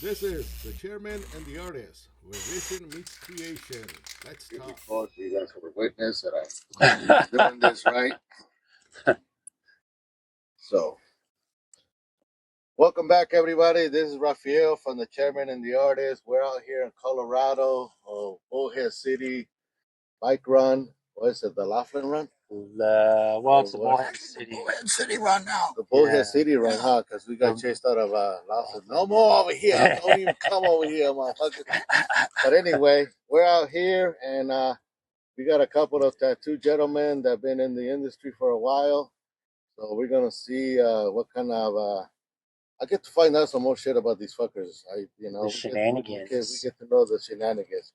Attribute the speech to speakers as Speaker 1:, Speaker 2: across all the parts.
Speaker 1: This is the chairman and the artist, where vision meets creation. Let's talk.
Speaker 2: Poetry, that's what we're witness that I'm doing this right. So, welcome back, everybody. This is Rafael from the chairman and the artist. We're out here in Colorado, Bullhead City bike run. What is it, the Laughlin Run?
Speaker 3: It's the Bullhead City.
Speaker 4: Bullhead City run now.
Speaker 2: The Bullhead
Speaker 3: Yeah.
Speaker 2: City Run, huh? Because we got chased out of Laughlin. No more over here. Don't even come over here, motherfucker. But anyway, we're out here, and we got a couple of tattoo gentlemen that have been in the industry for a while. So we're gonna see what kind of. I get to find out some more shit about these fuckers.
Speaker 3: The shenanigans.
Speaker 2: We get to know the shenanigans.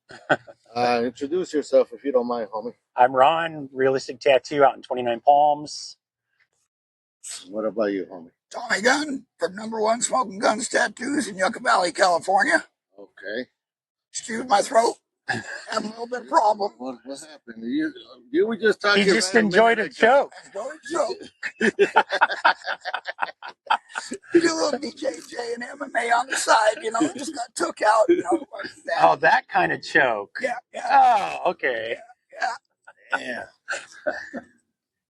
Speaker 2: Introduce yourself if you don't mind, homie.
Speaker 3: I'm Ron, Realistic Tattoo out in 29 Palms.
Speaker 2: What about you, homie?
Speaker 4: Tommy Gunn from Number One Smoking Guns Tattoos in Yucca Valley, California.
Speaker 2: Okay.
Speaker 4: Excuse my throat. Having a little bit of problem.
Speaker 2: What happened? You were just talking.
Speaker 3: He just enjoyed a choke.
Speaker 4: Do a little DJJ and MMA on the side, just got took out, like that.
Speaker 3: Oh, that kind of choke.
Speaker 4: Yeah.
Speaker 3: Oh, okay.
Speaker 2: Yeah.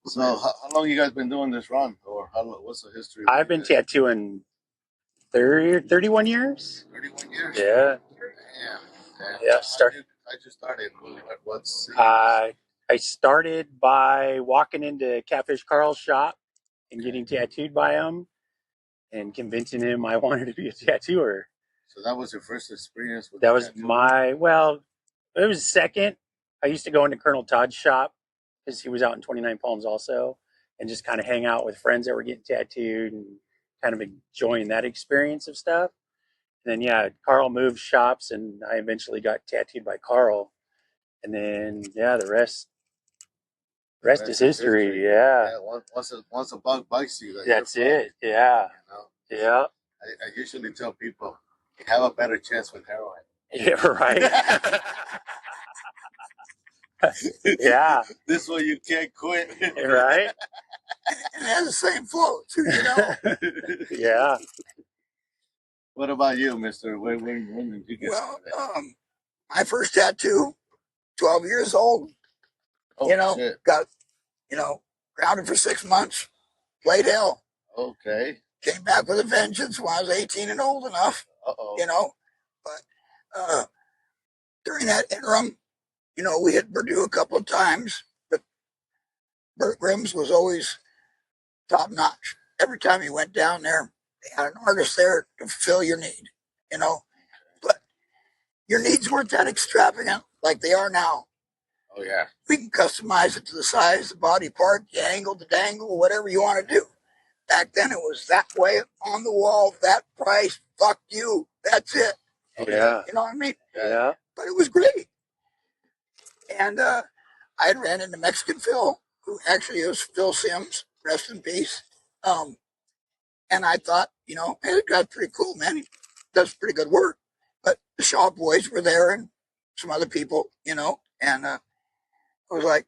Speaker 2: So, how long you guys been doing this run, or what's the history?
Speaker 3: I've been tattooing 31 years.
Speaker 2: 31 years.
Speaker 3: Yeah. Yeah.
Speaker 2: I just started. What's
Speaker 3: I started by walking into Catfish Carl's shop and getting tattooed by him and convincing him I wanted to be a tattooer.
Speaker 2: So that was your first experience with
Speaker 3: That was
Speaker 2: tattooing?
Speaker 3: it was second. I used to go into Colonel Todd's shop because he was out in 29 Palms also, and just kind of hang out with friends that were getting tattooed and kind of enjoying that experience of stuff. And then, Carl moved shops, and I eventually got tattooed by Carl. And then, the rest is history. Yeah.
Speaker 2: Once a bug bites you,
Speaker 3: That's it. Yeah. Yeah.
Speaker 2: I usually tell people you have a better chance with heroin.
Speaker 3: Yeah, right. Yeah.
Speaker 2: This way you can't quit.
Speaker 3: Right.
Speaker 4: And it has the same flow, too,
Speaker 3: Yeah.
Speaker 2: What about you, mister? When did you get started?
Speaker 4: My first tattoo, 12 years old,
Speaker 2: Shit.
Speaker 4: got, grounded for 6 months, played hell.
Speaker 2: Okay.
Speaker 4: Came back with a vengeance when I was 18 and old enough, But during that interim, we hit Purdue a couple of times, but Bert Grimm's was always top notch. Every time you went down there, they had an artist there to fulfill your need, But your needs weren't that extravagant like they are now.
Speaker 2: Oh, yeah.
Speaker 4: We can customize it to the size, the body part, the angle, the dangle, whatever you want to do. Back then, it was that way on the wall, that price, fuck you, that's it.
Speaker 3: Yeah.
Speaker 4: You know what I mean?
Speaker 3: Yeah.
Speaker 4: But it was great. And I had ran into Mexican Phil, who actually is Phil Sims, rest in peace. And I thought, hey, that guy's pretty cool, man. He does pretty good work. But the Shaw boys were there and some other people, and I was like,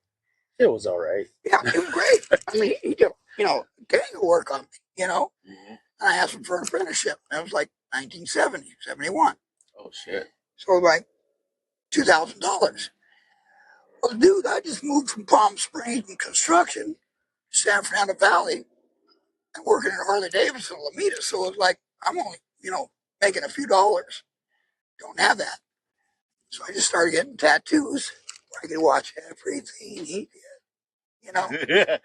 Speaker 3: it was all right.
Speaker 4: Yeah, it was great. I mean, he did, gang of work on me,
Speaker 2: Mm-hmm.
Speaker 4: And I asked him for an apprenticeship. That was like 1970, 71.
Speaker 2: Oh, shit.
Speaker 4: So it was like $2,000. Well, dude, I just moved from Palm Springs in construction to San Fernando Valley and working at Harley Davidson, Alameda. So it was like, I'm only, making a few dollars. Don't have that. So I just started getting tattoos where I could watch everything he did,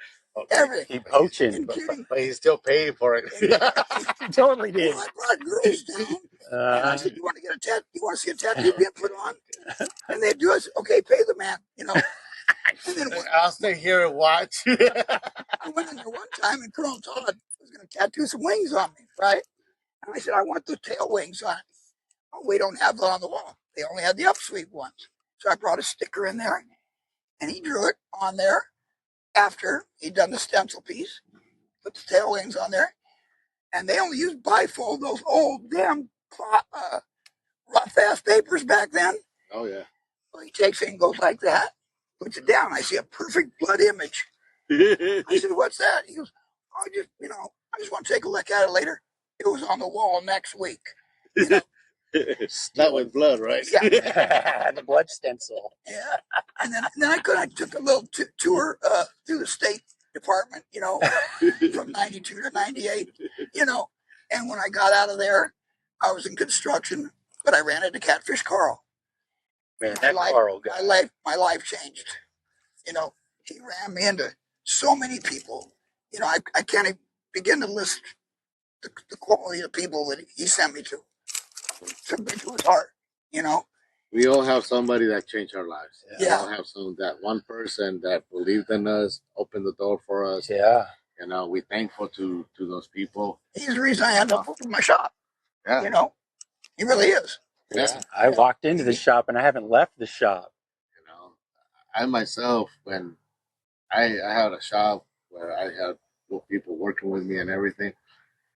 Speaker 4: everything.
Speaker 3: Keep poaching.
Speaker 2: But he's still paying for it.
Speaker 3: He totally did.
Speaker 4: Well, I brought girls down. And I said, you want to get a tattoo? You want to see a tattoo being put on? And they do. I said, okay, pay the man, And then
Speaker 2: I'll stay here and watch.
Speaker 4: I went in there one time and Colonel Todd was going to tattoo some wings on me, right? And I said, I want the tail wings on it. Oh, we don't have that on the wall. They only had the upsweep ones. So I brought a sticker in there and he drew it on there after he'd done the stencil piece, put the tail wings on there. And they only used bifold, those old damn rough ass papers back then.
Speaker 2: Oh, yeah.
Speaker 4: Well, he takes it and goes like that, puts it down. I see a perfect blood image. I said, what's that? He goes, I just want to take a look at it later. It was on the wall next week.
Speaker 2: Not with blood, right?
Speaker 4: Yeah.
Speaker 3: The blood stencil.
Speaker 4: Yeah. And then I took a little tour through the State Department, from 92 to 98, and when I got out of there, I was in construction, but I ran into Catfish Carl.
Speaker 3: Man, that Carl guy.
Speaker 4: My life changed. He ran me into so many people. I can't even begin to list the quality of people that he sent me to. Took me to his heart,
Speaker 2: We all have somebody that changed our lives.
Speaker 4: Yeah.
Speaker 2: We all have that one person that believed in us, opened the door for us.
Speaker 3: Yeah.
Speaker 2: We're thankful to those people.
Speaker 4: He's the reason I ended up opening my shop.
Speaker 2: Yeah.
Speaker 4: He really is.
Speaker 3: Yeah. I walked into the shop and I haven't left the shop.
Speaker 2: I myself, when I had a shop where I had people working with me and everything,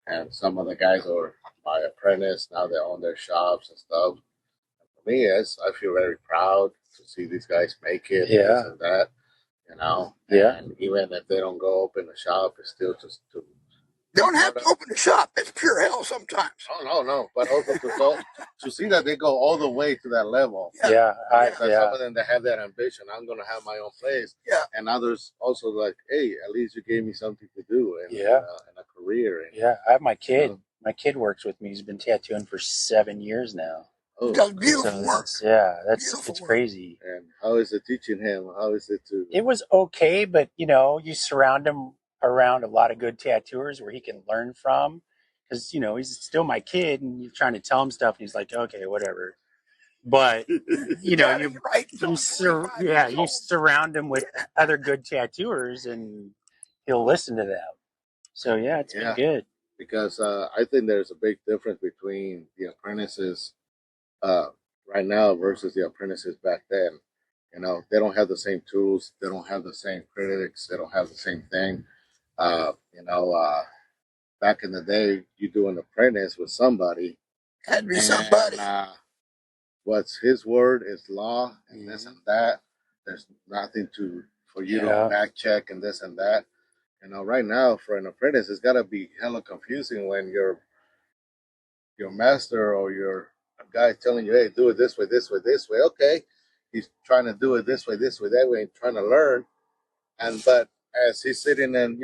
Speaker 2: and some of the guys are my apprentice, now they own their shops and stuff. For me, I feel very proud to see these guys make it, this and that,
Speaker 3: Yeah.
Speaker 2: And even if they don't go open a shop, it's still just to.
Speaker 4: They don't have to open a shop. It's pure hell sometimes.
Speaker 2: Oh, no. But also to see that they go all the way to that level.
Speaker 3: Yeah.
Speaker 2: Some of them that have that ambition, I'm going to have my own place.
Speaker 4: Yeah.
Speaker 2: And others also like, hey, at least you gave me something to do and a career.
Speaker 3: Yeah. I have my kid. My kid works with me. He's been tattooing for 7 years now.
Speaker 4: He does beautiful work.
Speaker 3: It's crazy.
Speaker 2: And how is it teaching him? How is it to?
Speaker 3: It was okay, but you surround him around a lot of good tattooers where he can learn from, because he's still my kid, and you're trying to tell him stuff, and he's like, okay, whatever. But you surround him with other good tattooers, and he'll listen to them. So it's been good.
Speaker 2: Because I think there's a big difference between the apprentices right now versus the apprentices back then. They don't have the same tools. They don't have the same critics. They don't have the same thing. Back in the day, you do an apprentice with somebody.
Speaker 4: Had to be somebody.
Speaker 2: What's his word is law, and this and that. There's nothing for you to back check and this and that. Right now for an apprentice, it's got to be hella confusing when your master or your guy telling you, hey, do it this way, this way, this way. Okay, he's trying to do it this way, that way, and trying to learn. But as he's sitting and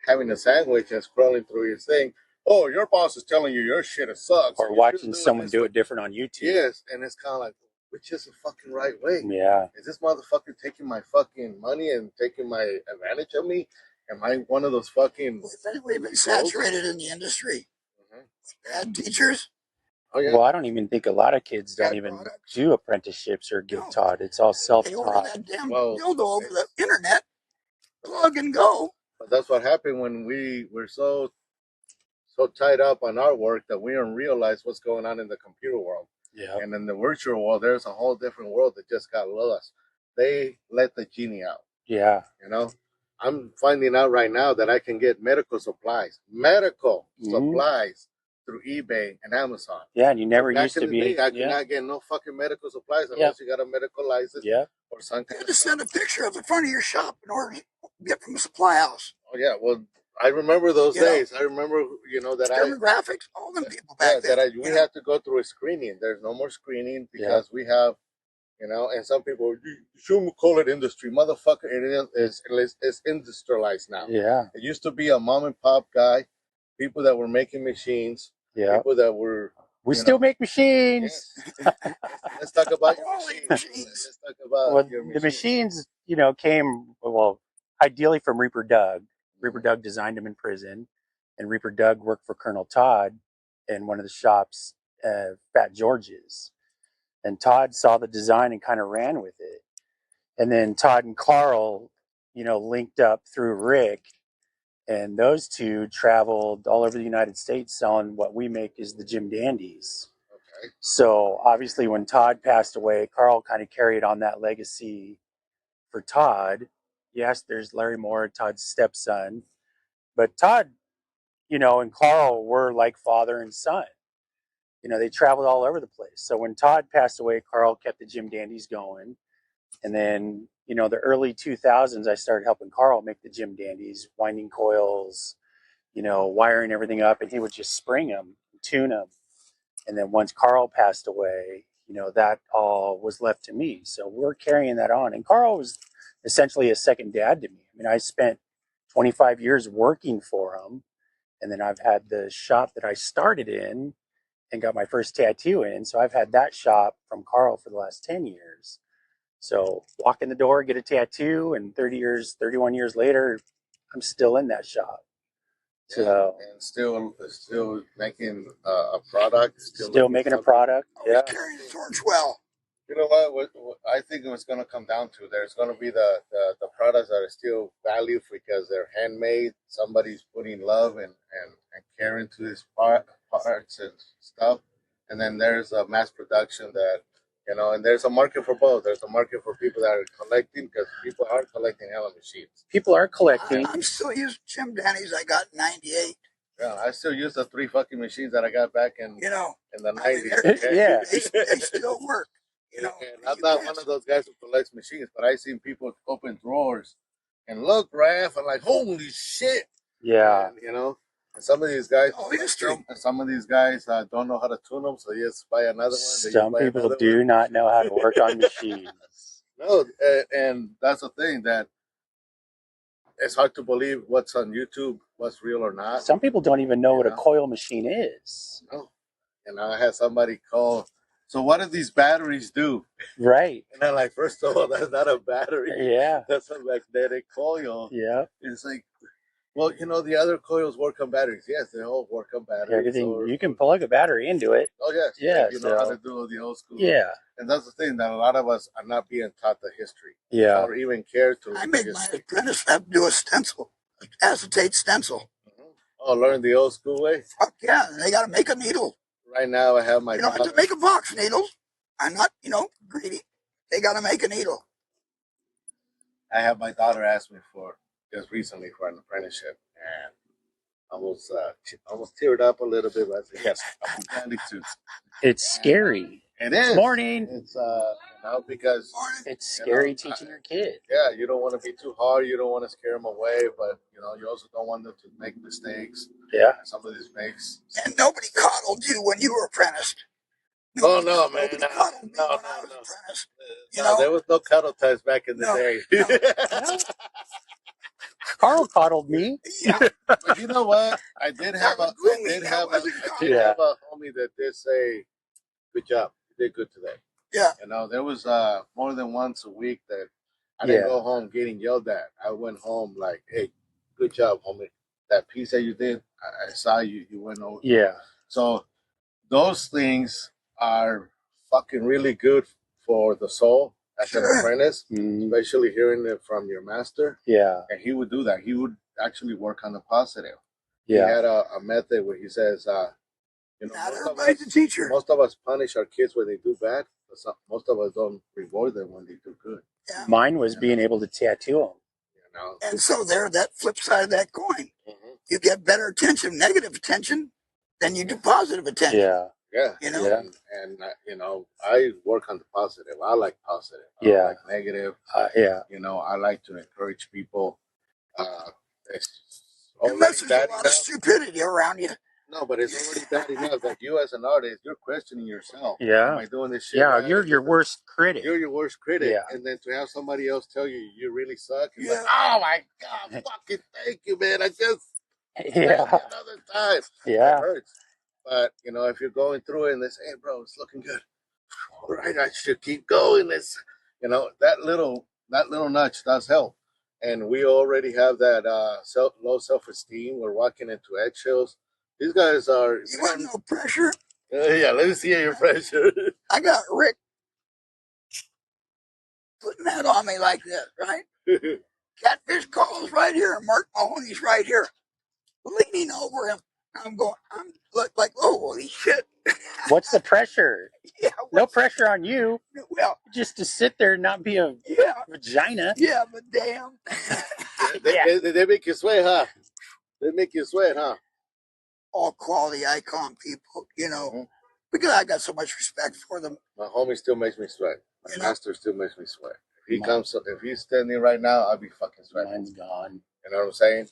Speaker 2: having a sandwich and scrolling through his thing, oh, your boss is telling you your shit sucks.
Speaker 3: Or watching someone do it different on YouTube.
Speaker 2: Yes, and it's kind of like, which is the fucking right way?
Speaker 3: Yeah.
Speaker 2: Is this motherfucker taking my fucking money and taking my advantage of me? Am I one of those fucking?
Speaker 4: We've been saturated in the industry. Bad teachers.
Speaker 2: Oh, yeah.
Speaker 3: Well, I don't even think a lot of kids don't even do apprenticeships or get taught. It's all self-taught.
Speaker 4: They order that damn dildo over the internet, plug and go.
Speaker 2: But that's what happened when we were so tied up on our work that we don't realize what's going on in the computer world.
Speaker 3: Yeah.
Speaker 2: And in the virtual world, there's a whole different world that just got lost. They let the genie out.
Speaker 3: Yeah.
Speaker 2: I'm finding out right now that I can get medical supplies through eBay and Amazon.
Speaker 3: Yeah, and you never used to be.
Speaker 2: Day, I could not get no fucking medical supplies unless you got a medical license.
Speaker 3: Yeah.
Speaker 2: Or something.
Speaker 4: You had to send a picture of the front of your shop in order to get from a supply house.
Speaker 2: Oh yeah, well, I remember those days. I remember, that
Speaker 4: demographics, all them people back then.
Speaker 2: We had to go through a screening. There's no more screening because we have, and some people, you shouldn't call it industry, motherfucker. It's industrialized now.
Speaker 3: Yeah.
Speaker 2: It used to be a mom and pop guy, people that were making machines.
Speaker 3: Yeah.
Speaker 2: People that were.
Speaker 3: We still make machines.
Speaker 2: Yeah. Let's talk about your machines. Let's talk about your machines.
Speaker 3: The machines, came, ideally from Reaper Doug. Reaper Doug designed them in prison, and Reaper Doug worked for Colonel Todd in one of the shops, Fat George's. And Todd saw the design and kind of ran with it. And then Todd and Carl, linked up through Rick, and those two traveled all over the United States selling what we make is the Jim Dandies.
Speaker 2: Okay.
Speaker 3: So obviously when Todd passed away, Carl kind of carried on that legacy for Todd. Yes, there's Larry Moore, Todd's stepson. But Todd, and Carl were like father and son. They traveled all over the place. So when Todd passed away, Carl kept the Jim Dandies going. And then, the early 2000s, I started helping Carl make the Jim Dandies, winding coils, wiring everything up, and he would just spring them, tune them. And then once Carl passed away, that all was left to me. So we're carrying that on. And Carl was essentially a second dad to me. I mean, I spent 25 years working for him. And then I've had the shop that I started in and got my first tattoo in. So I've had that shop from Carl for the last 10 years. So walk in the door, get a tattoo, and 31 years later, I'm still in that shop. So
Speaker 2: and still making a product.
Speaker 3: Still making a product.
Speaker 4: Always carrying the torch well.
Speaker 2: You know what I think it's going to come down to? There's going to be the products that are still valued because they're handmade. Somebody's putting love and care into these parts and stuff. And then there's a mass production that, and there's a market for both. There's a market for people that are collecting because people are collecting hella machines.
Speaker 3: People are collecting.
Speaker 4: I'm still using Jim Danny's I got in 98.
Speaker 2: Yeah, I still use the 3 fucking machines that I got back in the 90s.
Speaker 4: Okay?
Speaker 3: Yeah.
Speaker 4: They still work.
Speaker 2: And I'm not one of those guys who collects machines, but I seen people open drawers and look, Raph, and like, holy shit.
Speaker 3: Yeah.
Speaker 2: And, and some of these guys,
Speaker 4: history.
Speaker 2: And some of these guys don't know how to tune them, so you just buy another one.
Speaker 3: Some people do not know how to work on machines.
Speaker 2: No, and that's the thing that it's hard to believe what's on YouTube, what's real or not.
Speaker 3: Some people don't even know what a coil machine is.
Speaker 2: No. And I had somebody call, so what do these batteries do?
Speaker 3: Right.
Speaker 2: And I'm like, first of all, that's not a battery.
Speaker 3: Yeah.
Speaker 2: That's a magnetic coil.
Speaker 3: Yeah.
Speaker 2: It's like, well, the other coils work on batteries. Yes, they all work on batteries.
Speaker 3: Everything, you can plug a battery into it.
Speaker 2: Oh, yes.
Speaker 3: Yeah.
Speaker 2: You know how to do the old school.
Speaker 3: Yeah.
Speaker 2: And that's the thing, that a lot of us are not being taught the history.
Speaker 3: Yeah.
Speaker 2: Or even care to.
Speaker 4: I made my apprentice have to do a stencil, acetate stencil.
Speaker 2: Mm-hmm. Oh, learn the old school way?
Speaker 4: Fuck yeah. They got to make a needle.
Speaker 2: Right now, I have my.
Speaker 4: You don't have to make a box needle. I'm not, greedy. They got to make a needle.
Speaker 2: I have my daughter ask me just recently for an apprenticeship, and almost teared up a little bit. But I said, yes, I'll be planning to.
Speaker 3: It's scary.
Speaker 2: It is.
Speaker 3: Morning.
Speaker 2: It's because
Speaker 3: it's scary teaching your kid.
Speaker 2: Yeah, you don't want to be too hard. You don't want to scare them away, but you also don't want them to make mistakes.
Speaker 3: Yeah.
Speaker 2: Some of these makes.
Speaker 4: And nobody coddled you when you were apprenticed.
Speaker 2: Oh no, man! No, there was no cuddle ties back in the day.
Speaker 3: Carl coddled me.
Speaker 4: Yeah.
Speaker 2: But you know what? I did have a homie that did say, "Good job, you did good today."
Speaker 4: Yeah.
Speaker 2: There was more than once a week that I didn't go home getting yelled at. I went home like, "Hey, good job, homie. That piece that you did, I saw you went over."
Speaker 3: Yeah.
Speaker 2: So those things are fucking really good for the soul as an apprentice, especially hearing it from your master.
Speaker 3: Yeah.
Speaker 2: And he would do that. He would actually work on the positive.
Speaker 3: Yeah.
Speaker 2: He had a method where he says,
Speaker 4: not everybody's a teacher.
Speaker 2: Most of us punish our kids when they do bad, but most of us don't reward them when they do good.
Speaker 3: Yeah. Mine was being able to tattoo them.
Speaker 4: And so that flip side of that coin. Mm-hmm. You get better attention, negative attention, than you do positive attention.
Speaker 2: Yeah. Yeah. And I work on the positive. I like positive. I don't like negative. I like to encourage people.
Speaker 4: Unless there's a lot of stupidity around you.
Speaker 2: No, but it's already bad enough that you as an artist, you're questioning yourself.
Speaker 3: Yeah.
Speaker 2: Am I doing this shit?
Speaker 3: Yeah,
Speaker 2: right?
Speaker 3: you're your worst critic.
Speaker 2: You're your worst critic.
Speaker 3: Yeah.
Speaker 2: And then to have somebody else tell you really suck. It's like, oh my God, fucking thank you, man. I just another time.
Speaker 3: Yeah.
Speaker 2: It hurts. But, if you're going through it and they say, hey, bro, it's looking good. All right, I should keep going. It's, that little nudge does help. And we already have that low self-esteem. We're walking into eggshells. These guys are...
Speaker 4: You want no pressure?
Speaker 2: Yeah, let me see your pressure.
Speaker 4: I got Rick putting that on me like this, right? Catfish Carl's right here, and Mark Mahoney's right here. Leaning over him. I'm like, oh, holy shit.
Speaker 3: What's the pressure?
Speaker 4: Yeah,
Speaker 3: no pressure on you.
Speaker 4: Well,
Speaker 3: just to sit there and not be a vagina.
Speaker 4: Yeah, but damn.
Speaker 2: They make you sweat, huh? They make you sweat, huh?
Speaker 4: All quality icon people, because I got so much respect for them.
Speaker 2: My homie still makes me sweat. My master still makes me sweat. If he's standing right now, I'll be fucking sweating.
Speaker 3: Mine's gone.
Speaker 2: You know what I'm saying?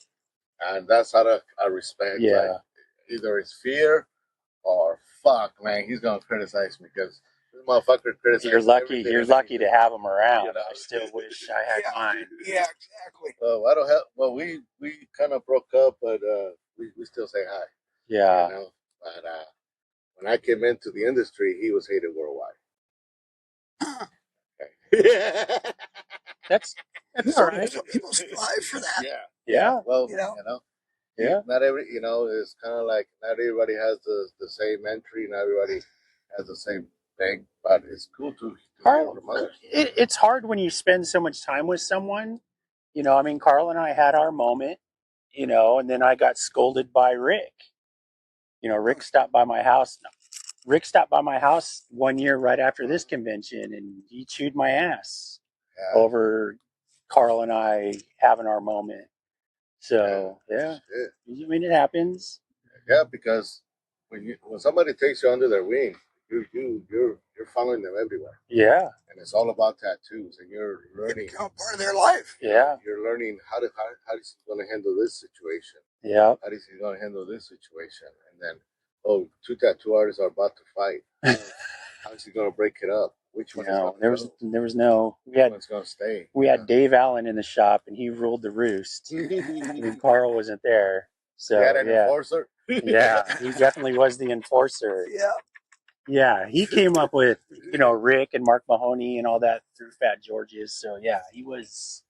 Speaker 2: And that's how I respect.
Speaker 3: Yeah.
Speaker 2: Like, either it's fear or fuck, man, he's gonna criticize me because this motherfucker criticizes.
Speaker 3: You're lucky.
Speaker 2: everything
Speaker 3: You're
Speaker 2: and
Speaker 3: lucky to
Speaker 2: anything,
Speaker 3: have them around.
Speaker 2: you know?
Speaker 3: I still wish I had mine.
Speaker 4: Yeah, exactly.
Speaker 2: I don't have. Well, we kind of broke up, but we still say hi.
Speaker 3: Yeah.
Speaker 2: You know, but when I came into the industry, he was hated worldwide. Okay.
Speaker 3: That's all right.
Speaker 4: So people strive for that.
Speaker 3: Yeah.
Speaker 2: Well,
Speaker 4: You know?
Speaker 3: Yeah.
Speaker 2: not every, it's kind of like not everybody has the same entry, not everybody has the same thing, but it's cool to hear from others.
Speaker 3: It's hard when you spend so much time with someone. You know, I mean, Carl and I had our moment, you know, and then I got scolded by Rick. You know, Rick stopped by my house. Rick stopped by my house one year right after this convention, and he chewed my ass over Carl and I having our moment. So yeah. I mean, it happens.
Speaker 2: Yeah, because when somebody takes you under their wing, you're following them everywhere.
Speaker 3: Yeah.
Speaker 2: And it's all about tattoos, and you're learning.
Speaker 4: You become part of their life.
Speaker 3: Yeah.
Speaker 2: You're learning how is he going to handle this situation.
Speaker 3: Yeah.
Speaker 2: How is he going to handle this situation? And then, two tattoo artists are about to fight. How is he going to break it up? Which one is going to
Speaker 3: there was no. We had
Speaker 2: one's going to stay.
Speaker 3: We had Dave Allen in the shop, and he ruled the roost. And Carl wasn't there, so
Speaker 2: we had an enforcer.
Speaker 3: Yeah, he definitely was the enforcer.
Speaker 4: Yeah.
Speaker 3: Yeah, he came up with Rick and Mark Mahoney and all that through Fat George's. So yeah, he was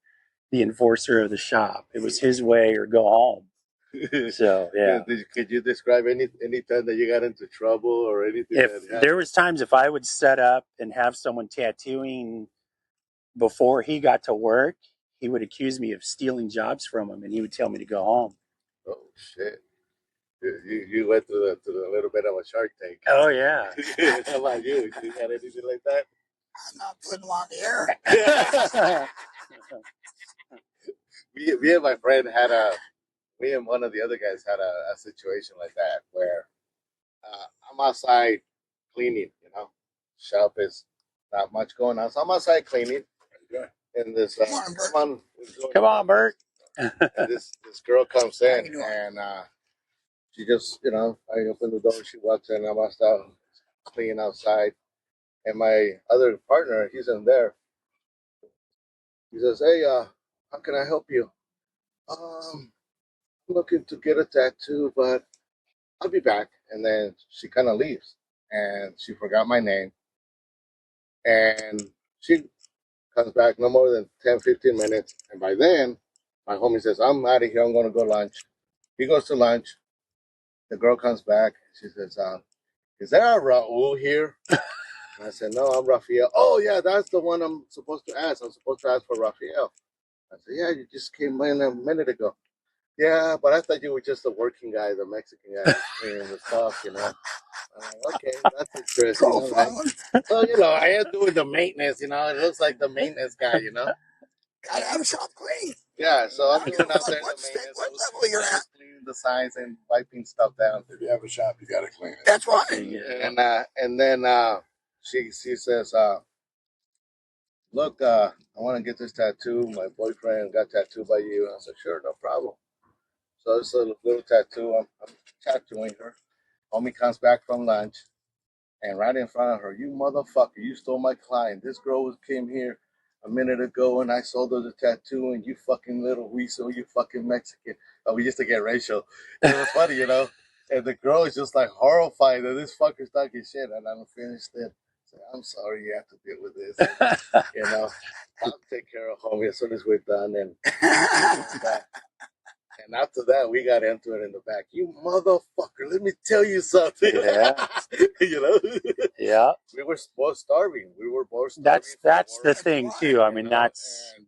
Speaker 3: the enforcer of the shop. It was his way or go home. So yeah.
Speaker 2: Could you describe any time that you got into trouble or anything?
Speaker 3: If there was times if I would set up and have someone tattooing before he got to work, he would accuse me of stealing jobs from him, and he would tell me to go home.
Speaker 2: Oh shit! You went to the little bit of a Shark Tank.
Speaker 3: Oh yeah.
Speaker 2: How about you? You got anything like that?
Speaker 4: I'm not putting them on the air.
Speaker 2: Me and my friend me and one of the other guys had a situation like that where I'm outside cleaning. Shop is not much going on, so I'm outside cleaning. And this
Speaker 3: come on, Bert.
Speaker 2: And this girl comes in and she just I open the door, she walks in, I'm outside cleaning outside, and my other partner, he's in there. He says, "Hey, how can I help you?" I'm looking to get a tattoo, but I'll be back. And then she kind of leaves, and she forgot my name, and she comes back no more than 10, 15 minutes. And by then, my homie says, "I'm out of here. I'm going to go lunch." He goes to lunch. The girl comes back. She says, "Is there a Raul here?" And I said, "No, I'm Raphael." "Oh, yeah, that's the one I'm supposed to ask. I'm supposed to ask for Raphael." I said, "Yeah, you just came in a minute ago." "Yeah, but I thought you were just the working guy, the Mexican guy cleaning the stuff, I'm like, "Okay, that's interesting." So, I am doing the maintenance, it looks like the maintenance guy,
Speaker 4: Gotta have a shop clean.
Speaker 2: Yeah, so I'm doing out there
Speaker 4: What
Speaker 2: the maintenance.
Speaker 4: what level you're at?
Speaker 2: Cleaning the signs and wiping stuff down. If you have a shop, you gotta clean it.
Speaker 4: That's right.
Speaker 2: And then she says, "Look, I want to get this tattoo. My boyfriend got tattooed by you." I said, "Sure, no problem." So it's a little tattoo. I'm tattooing her. Homie comes back from lunch, and right in front of her, "You motherfucker, you stole my client. This girl came here a minute ago, and I sold her the tattoo, and you fucking little weasel, you fucking Mexican." We used to get racial. It was funny, And the girl is just like horrified that this fucker's talking shit, and I don't finish it. So I'm sorry you have to deal with this. I'll take care of homie as soon as we're done. And after that, we got into it in the back. "You motherfucker, let me tell you something."
Speaker 3: Yeah. Yeah.
Speaker 2: We were both starving.
Speaker 3: That's the thing too. I mean, that's
Speaker 2: and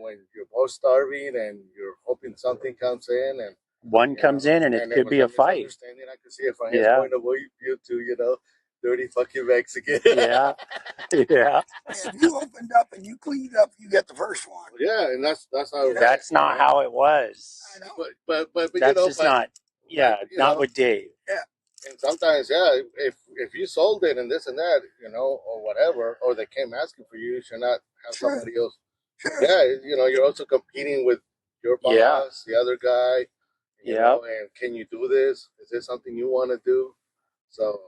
Speaker 2: when you're both starving and you're hoping something comes in and
Speaker 3: one comes in and it could be a fight.
Speaker 2: I could see it from his point of view too. Dirty fucking Mexican.
Speaker 3: Yeah. Yeah.
Speaker 4: If you opened up and you cleaned up, you get the first one.
Speaker 2: Yeah, and that's how.
Speaker 3: That's not how it was.
Speaker 4: I know.
Speaker 2: But
Speaker 3: that's just not. Yeah, not with Dave.
Speaker 4: Yeah.
Speaker 2: And sometimes, if you sold it and this and that, or whatever, or they came asking for you, you should not have somebody else.
Speaker 4: Sure.
Speaker 2: Yeah, you're also competing with your boss, the other guy. And can you do this? Is this something you want to do? So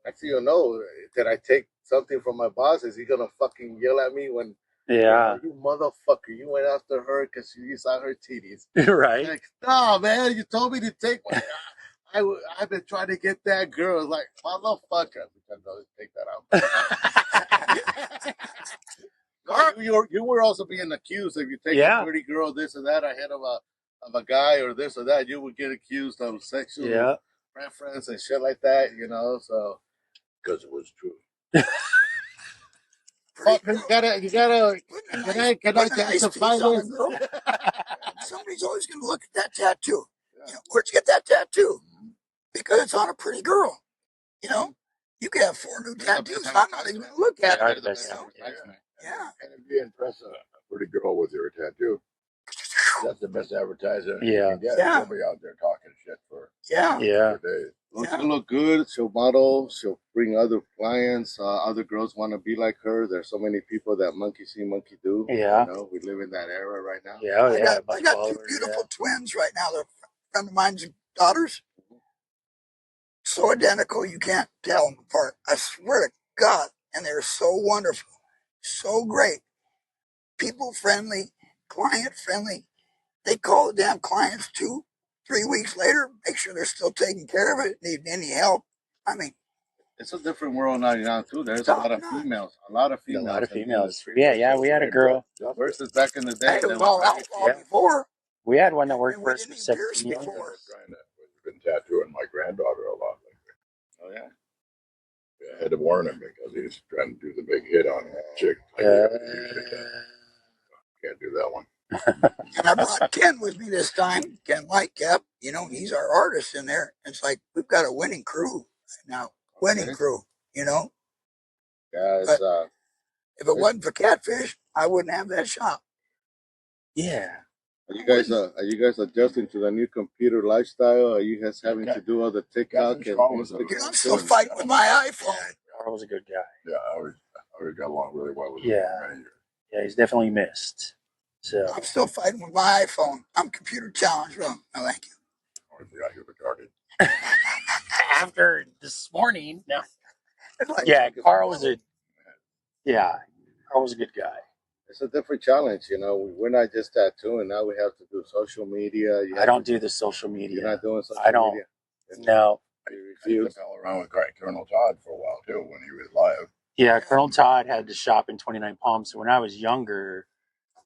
Speaker 2: next thing you know, did I take something from my boss? Is he gonna fucking yell at me when?
Speaker 3: Yeah.
Speaker 2: You motherfucker! You went after her because you saw her titties.
Speaker 3: Right.
Speaker 2: Like, no, man! You told me to take one. I've been trying to get that girl. Like, motherfucker! I know, take that out. No, you were also being accused if you take a pretty girl, this or that, ahead of a guy or this or that. You would get accused of sexual preference and shit like that. You know, so because it was true. Fuck, you gotta. Can I testify this?
Speaker 4: Somebody's always going to look at that tattoo. You know, where'd you get that tattoo? Because it's on a pretty girl. You know, you could have 4 new tattoos. I'm not even going to look at it. Yeah.
Speaker 5: And if you impress a pretty girl with your tattoo, that's the best advertising you can get.
Speaker 4: Yeah.
Speaker 5: She'll be out there talking shit for days.
Speaker 2: She'll look good. She'll model. She'll bring other clients. Other girls want to be like her. There's so many people that monkey see, monkey do.
Speaker 3: Yeah.
Speaker 2: You know, we live in that era right now.
Speaker 4: I got 2 beautiful twins right now. They're a friend of mine's daughters. So identical, you can't tell them apart. I swear to God. And they're so wonderful. So great. People friendly, client friendly. They call the damn clients 2, 3 weeks later, make sure they're still taking care of it, need any help. I mean,
Speaker 2: it's a different world now too. There's a lot of females. A lot of females.
Speaker 3: Yeah, we had a girl.
Speaker 2: Versus back in the day.
Speaker 4: It was all outlaw before.
Speaker 3: We had one that worked for us for 17 years.
Speaker 5: I've been tattooing my granddaughter a lot lately.
Speaker 2: Oh, yeah?
Speaker 5: I had to warn him because he was trying to do the big hit on a chick. Can't do that one.
Speaker 4: And I brought Ken with me this time, Ken Lightcap. You know, he's our artist in there. It's like, we've got a winning crew right now. Winning crew, you know?
Speaker 2: Guys,
Speaker 4: if it wasn't for Catfish, I wouldn't have that shop.
Speaker 3: Yeah.
Speaker 2: Are you guys adjusting to the new computer lifestyle? Are you guys having to do all the TikTok and Instagram?
Speaker 4: I'm still fighting with my iPhone.
Speaker 3: Carl was a good guy.
Speaker 5: Yeah, I always got along really well with him for many years.
Speaker 3: Yeah, he's definitely missed. So
Speaker 4: I'm still fighting with my iPhone. I'm computer challenged, bro. No, thank you.
Speaker 5: You're retarded.
Speaker 3: After this morning, no.
Speaker 4: Like,
Speaker 3: Carl was a good guy.
Speaker 2: It's a different challenge, you know. We're not just tattooing. Now we have to do social media.
Speaker 3: I don't do the social media.
Speaker 2: You're not doing social media?
Speaker 3: No.
Speaker 2: You refuse?
Speaker 5: I fell around with Colonel Todd for a while, too, when he was live.
Speaker 3: Yeah, Colonel Todd had the shop in 29 Palms. So when I was younger,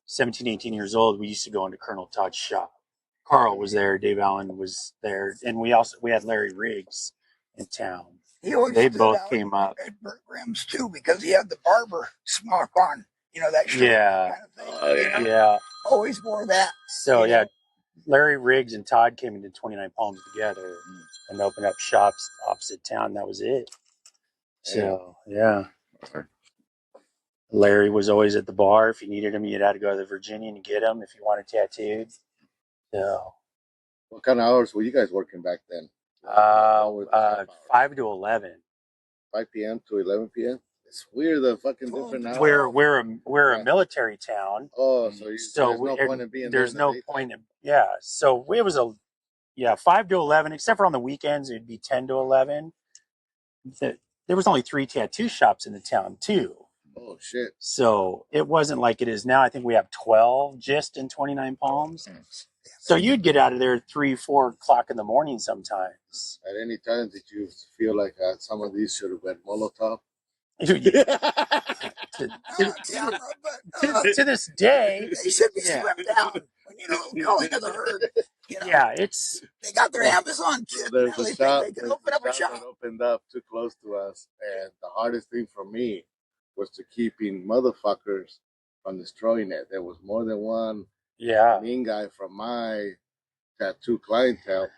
Speaker 3: 17, 18 years old, we used to go into Colonel Todd's shop. Carl was there. Dave Allen was there. And we had Larry Riggs in town. They both came up.
Speaker 4: At Burt Grimm's, too, because he had the barber smock on. You know, that shirt kind of thing.
Speaker 3: Yeah.
Speaker 4: Always wore that.
Speaker 3: So, Larry Riggs and Todd came into 29 Palms together and opened up shops opposite town. That was it. So, Larry was always at the bar. If you needed him, you had to go to the Virginian to get him if you wanted tattooed. So,
Speaker 2: what kind of hours were you guys working back then?
Speaker 3: 5 to 11.
Speaker 2: 5 p.m. to 11 p.m. It's weird, the fucking different hours.
Speaker 3: We're a military town.
Speaker 2: Oh, so there's no point in being
Speaker 3: there's no point in So it was 5 to 11, except for on the weekends it'd be 10 to 11. There was only 3 tattoo shops in the town too.
Speaker 2: Oh shit!
Speaker 3: So it wasn't like it is now. I think we have 12 just in 29 Palms. So you'd get out of there at 3, 4 o'clock in the morning sometimes.
Speaker 2: At any time, did you feel like some of these should have been Molotov?
Speaker 3: To this day,
Speaker 4: they should be swept down when calling of the herd.
Speaker 3: They
Speaker 4: got their Amazon kit.
Speaker 2: There's a shop.
Speaker 4: They can open up a shop.
Speaker 2: That opened up too close to us, and the hardest thing for me was to keeping motherfuckers from destroying it. There was more than one mean guy from my tattoo clientele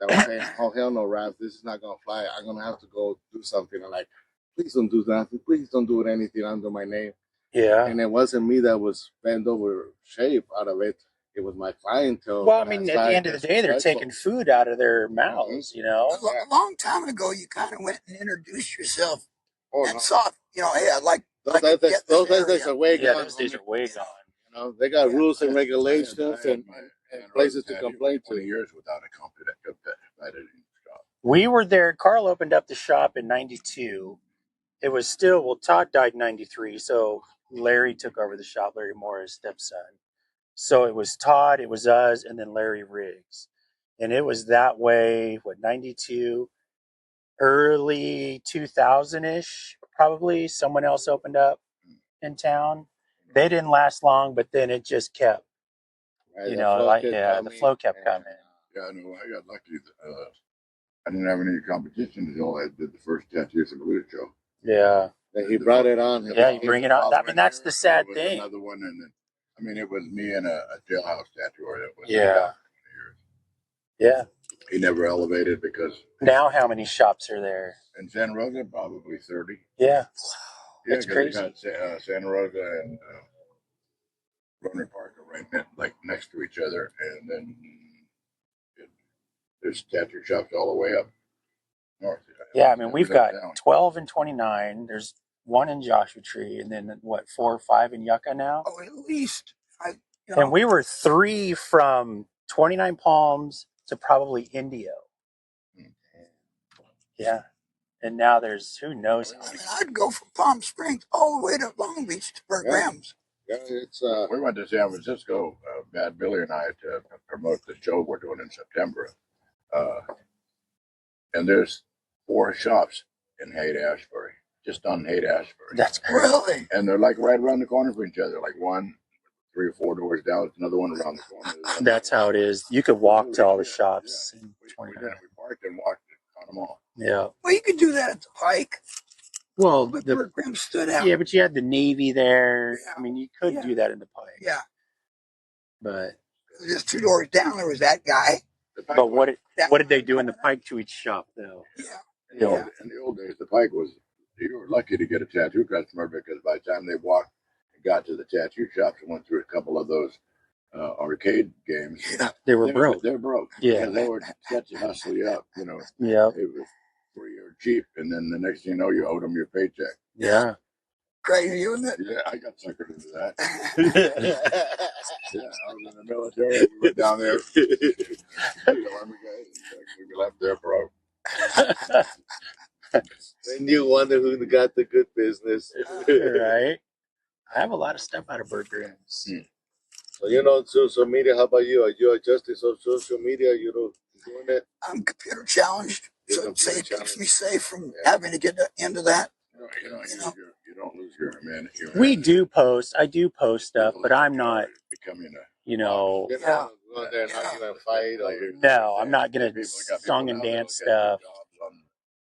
Speaker 2: that was saying, "Oh hell no, Raph, this is not gonna fly. I'm gonna have to go do something." I'm like, please don't do nothing. Please don't do anything under my name.
Speaker 3: Yeah.
Speaker 2: And it wasn't me that was bent over shape out of it. It was my clientele.
Speaker 3: Well, I mean, at the end of the day, they're taking food out of their mouths, you know?
Speaker 4: A long time ago, you kind of went and introduced yourself and saw, hey, I'd like
Speaker 2: those days are way gone.
Speaker 3: Those days are way gone.
Speaker 2: You know, they got rules and regulations and places to complain to.
Speaker 5: 20 years without a competitive shop.
Speaker 3: We were there. Carl opened up the shop in 92. It was still, well, Todd died in 93, so Larry took over the shop, Larry Moore, his stepson. So it was Todd, it was us, and then Larry Riggs. And it was that way, 92, early 2000-ish, probably. Someone else opened up in town. They didn't last long, but then it just kept, the flow kept coming.
Speaker 5: Yeah, I know. I got lucky. I didn't have any competition until I did the first Tattoos and Blues show.
Speaker 3: Yeah.
Speaker 2: And he brought it on.
Speaker 3: Yeah, you bring it on. I mean, that's the sad thing.
Speaker 5: Another one, and then, I mean, it was me and a jailhouse tattooer that was
Speaker 3: Yeah.
Speaker 5: He never elevated because
Speaker 3: now how many shops are there?
Speaker 5: In Santa Rosa, probably 30.
Speaker 3: Yeah.
Speaker 5: Yeah,
Speaker 3: it's crazy.
Speaker 5: You got Santa Rosa and Runner Park are right next to each other, and then there's tattoo shops all the way up north.
Speaker 3: Yeah, I mean, we've got 12 and 29. There's one in Joshua Tree, and then 4 or 5 in Yucca now.
Speaker 4: Oh, at least.
Speaker 3: And we were 3 from 29 Palms to probably Indio. Yeah. And now there's who knows.
Speaker 4: I mean, I'd go from Palm Springs all the way to Long Beach to Grams.
Speaker 2: Yeah, it's
Speaker 5: we went to San Francisco, Bad Billy and I, to promote the show we're doing in September. And there's 4 shops in Haight-Ashbury, just on Haight-Ashbury.
Speaker 3: That's crazy.
Speaker 4: Really?
Speaker 5: And they're like right around the corner from each other, like one 3 or 4 doors down, another one around the corner.
Speaker 3: That's how it is. You could walk to all the shops.
Speaker 5: Yeah. We parked and walked on them all.
Speaker 3: Yeah.
Speaker 4: Well, you could do that at the Pike.
Speaker 3: Well,
Speaker 4: But where Graham stood out.
Speaker 3: Yeah, but you had the Navy there.
Speaker 4: Yeah.
Speaker 3: I mean, you could do that in the Pike.
Speaker 4: Yeah.
Speaker 3: But
Speaker 4: just 2 doors down, there was that guy.
Speaker 3: But what did they do in the Pike to each shop, though?
Speaker 4: Yeah.
Speaker 5: In the old days, the Pike was, you were lucky to get a tattoo customer because by the time they walked and got to the tattoo shops and went through a couple of those arcade games,
Speaker 3: they were broke.
Speaker 5: They're broke.
Speaker 3: Yeah.
Speaker 5: They were set to hustle you up, you know.
Speaker 3: Yeah.
Speaker 5: It was free or cheap, and then the next thing you know, you owed them your paycheck.
Speaker 3: Yeah.
Speaker 4: Crazy, isn't it?
Speaker 5: Yeah, I got suckered into that. Yeah, I was in the military. We went down there. Army guys, we left there broke.
Speaker 2: Then you wonder who got the good business.
Speaker 3: Right. I have a lot of stuff out of Bird Grams.
Speaker 2: So, social media, how about you? Are you adjusting social media? You know, doing it?
Speaker 4: I'm computer challenged, so it keeps me safe from having to get into that.
Speaker 5: You don't lose your man.
Speaker 3: We do post. I do post stuff, but I'm not
Speaker 5: becoming a.
Speaker 2: You're not going there and not even fight.
Speaker 3: No, I'm not gonna song and dance stuff.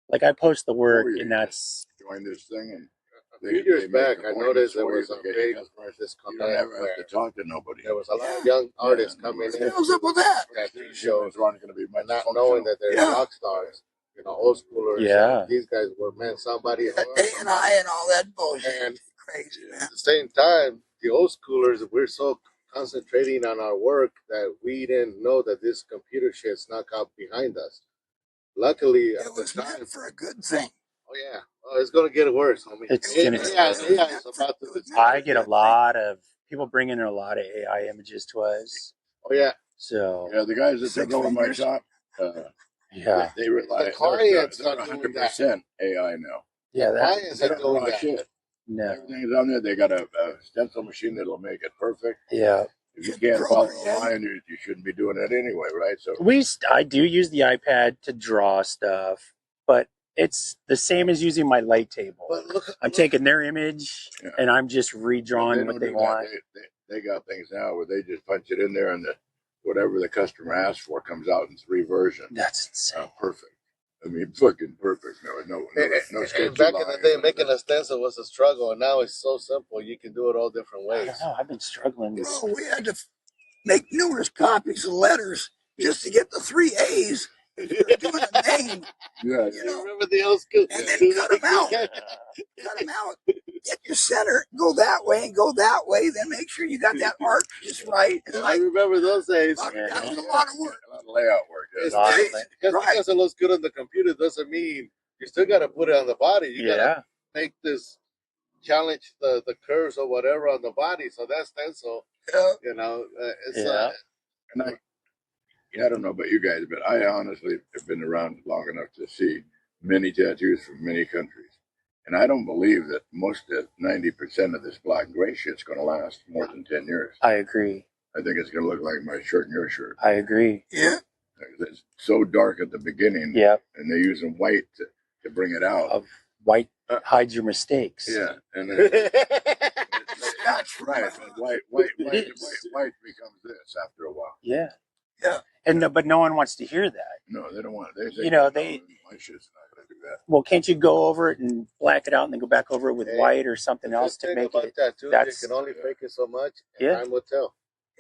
Speaker 3: Like I post the work, and that's.
Speaker 5: Join this thing and.
Speaker 2: A few years back, I noticed there was a big
Speaker 5: disconnect where to talk to nobody.
Speaker 2: There was a lot of young artists coming in.
Speaker 4: What's up with that?
Speaker 2: Tattoo shows,
Speaker 5: going to be
Speaker 2: not knowing that they're rock stars, old schoolers.
Speaker 3: Yeah.
Speaker 2: These guys were somebody.
Speaker 4: A and I and all that bullshit.
Speaker 2: And
Speaker 4: crazy, man.
Speaker 2: at the same time, the old schoolers, we're so concentrating on our work that we didn't know that this computer shit snuck out behind us. Luckily,
Speaker 4: it was meant for a good thing.
Speaker 2: Oh yeah, it's gonna get worse, homie.
Speaker 3: It's about to. I get a lot of people bringing in a lot of AI images to us.
Speaker 2: Oh yeah.
Speaker 3: So
Speaker 5: the guys that took over my shop, they rely.
Speaker 2: The clients
Speaker 5: are 100% AI now.
Speaker 2: Yeah, the clients are doing that.
Speaker 5: Shit.
Speaker 3: No,
Speaker 5: everything's on there. They got a stencil machine that'll make it perfect.
Speaker 3: Yeah.
Speaker 5: If you can't follow the line, you shouldn't be doing it anyway, right? So
Speaker 3: I do use the iPad to draw stuff, but it's the same as using my light table. I'm taking their image and I'm just redrawing what they want.
Speaker 5: They got things now where they just punch it in there and whatever the customer asks for comes out in 3 versions.
Speaker 3: That's insane.
Speaker 5: Perfect. I mean, fucking perfect. No
Speaker 2: and back in the day, making a stencil was a struggle, and now it's so simple. You can do it all different ways.
Speaker 3: I know. I've been struggling.
Speaker 4: We had to make numerous copies of letters just to get the 3 A's. Doing a name.
Speaker 5: Yeah,
Speaker 2: remember the old school?
Speaker 4: And then cut them out. Cut them out. Get your center. Go that way and go that way. Then make sure you got that arc just right.
Speaker 2: I remember those days.
Speaker 4: That was a lot of work.
Speaker 5: A lot of layout work.
Speaker 2: Because it looks good on the computer doesn't mean you still got to put it on the body. You got to make this challenge the curves or whatever on the body. So that stencil, it's
Speaker 5: and Yeah, I don't know about you guys, but I honestly have been around long enough to see many tattoos from many countries. And I don't believe that most of 90% of this black and gray shit's going to last more than 10 years.
Speaker 3: I agree.
Speaker 5: I think it's going to look like my shirt and your shirt.
Speaker 3: I agree.
Speaker 4: Yeah.
Speaker 5: It's so dark at the beginning.
Speaker 3: Yeah.
Speaker 5: And they're using white to bring it out.
Speaker 3: White hides your mistakes.
Speaker 5: Yeah. And then,
Speaker 4: That's
Speaker 5: right. White becomes this after a while.
Speaker 3: Yeah.
Speaker 4: Yeah.
Speaker 3: And but no one wants to hear that.
Speaker 5: No, they don't want it.
Speaker 3: You know,
Speaker 5: my shit's not going to do that.
Speaker 3: Well, can't you go over it and black it out and then go back over it with white or something else to make it?
Speaker 2: Tattoos,
Speaker 3: That's,
Speaker 2: you can only fake it so much, and
Speaker 3: Yeah.
Speaker 2: time will tell.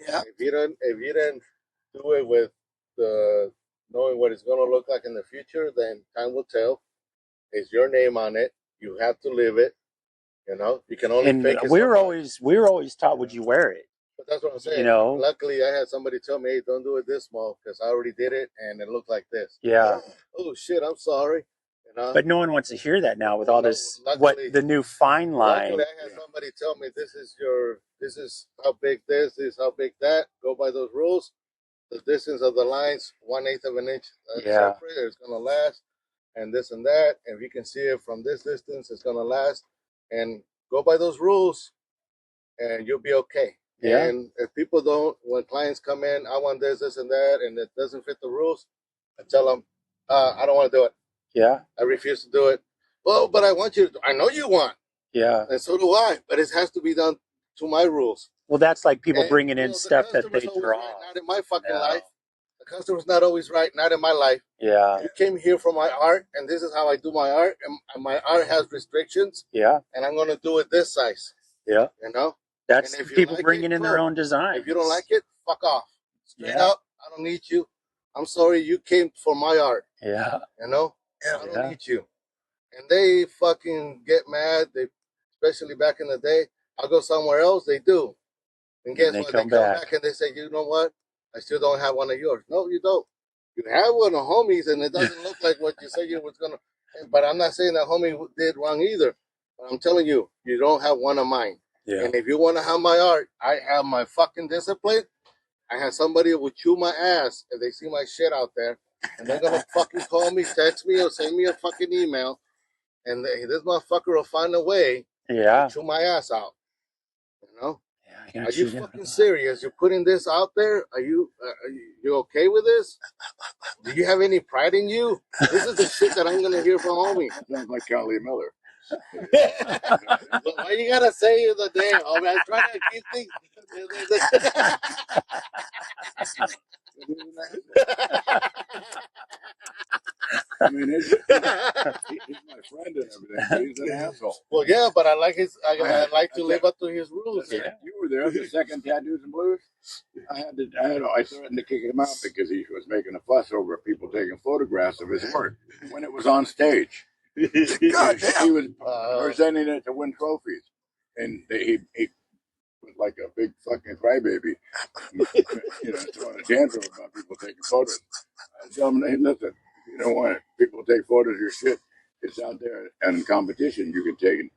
Speaker 4: Yeah.
Speaker 2: If you didn't do it with the knowing what it's going to look like in the future, then time will tell. It's your name on it. You have to live it. You know, you can only
Speaker 3: and
Speaker 2: fake it.
Speaker 3: we were always taught, would you wear it?
Speaker 2: But that's what I'm saying.
Speaker 3: You know?
Speaker 2: Luckily, I had somebody tell me, "Hey, don't do it this small because I already did it and it looked like this."
Speaker 3: Yeah.
Speaker 2: Oh shit! I'm sorry. You know.
Speaker 3: But no one wants to hear that now with all this.
Speaker 2: Luckily,
Speaker 3: the new fine line?
Speaker 2: Luckily, I had somebody tell me, this is how big this is, how big that. Go by those rules. The distance of the lines, 1/8 of an inch separate, it's gonna last, and this and that. And if you can see it from this distance, it's gonna last. And go by those rules, and you'll be okay.
Speaker 3: Yeah.
Speaker 2: And if people don't, when clients come in, I want this, this, and that, and it doesn't fit the rules, I tell them, I don't want to do it.
Speaker 3: Yeah.
Speaker 2: I refuse to do it. Well, but I want you to. I know you want.
Speaker 3: Yeah.
Speaker 2: And so do I. But it has to be done to my rules.
Speaker 3: Well, that's like people
Speaker 2: And,
Speaker 3: bringing in stuff that they
Speaker 2: customer's always
Speaker 3: draw.
Speaker 2: right, not in my fucking
Speaker 3: No.
Speaker 2: life. The customer's not always right, not in my life.
Speaker 3: Yeah.
Speaker 2: You came here for my art, and this is how I do my art, and my art has restrictions.
Speaker 3: Yeah.
Speaker 2: And I'm going to do it this size.
Speaker 3: Yeah.
Speaker 2: You know?
Speaker 3: That's
Speaker 2: And if you
Speaker 3: people
Speaker 2: like
Speaker 3: bringing
Speaker 2: it,
Speaker 3: in their
Speaker 2: cool.
Speaker 3: own design.
Speaker 2: If you don't like it, fuck off. Straight
Speaker 3: Yeah.
Speaker 2: up, I don't need you. I'm sorry, you came for my art.
Speaker 3: Yeah.
Speaker 2: You know?
Speaker 4: Yeah.
Speaker 2: I don't need you. And they fucking get mad. They, especially back in the day, I'll go somewhere else, they do. And guess what? They come back and they say, you know what? I still don't have one of yours. No, you don't. You have one of homies, and it doesn't look like what you say you was going to. But I'm not saying that homie did wrong either. But I'm telling you, you don't have one of mine.
Speaker 3: Yeah.
Speaker 2: And if you want to have my art, I have my fucking discipline. I have somebody who will chew my ass if they see my shit out there. And they're going to fucking call me, text me, or send me a fucking email. And this motherfucker will find a way
Speaker 3: Yeah.
Speaker 2: to chew my ass out. You know?
Speaker 3: Yeah.
Speaker 2: Are you fucking serious? You're putting this out there? Are you okay with this? Do you have any pride in you? This is the shit that I'm gonna hear from homie.
Speaker 5: Sounds like Kelly Miller.
Speaker 2: But why you gotta say the damn? I mean, I'm trying to keep things.
Speaker 5: I mean, he's my friend and everything, but he's an asshole.
Speaker 2: Well, yeah, but I like to live up to his rules.
Speaker 5: Yeah. You were there, the second Tattoos and Blues. I threatened to kick him out because he was making a fuss over people taking photographs of his art when it was on stage.
Speaker 4: God damn.
Speaker 5: He was presenting it to win trophies, and he was like a big fucking crybaby, throwing a tantrum about people taking photos. I tell him, hey, listen, if you don't want people to take photos of your shit, it's out there, and in competition, you can take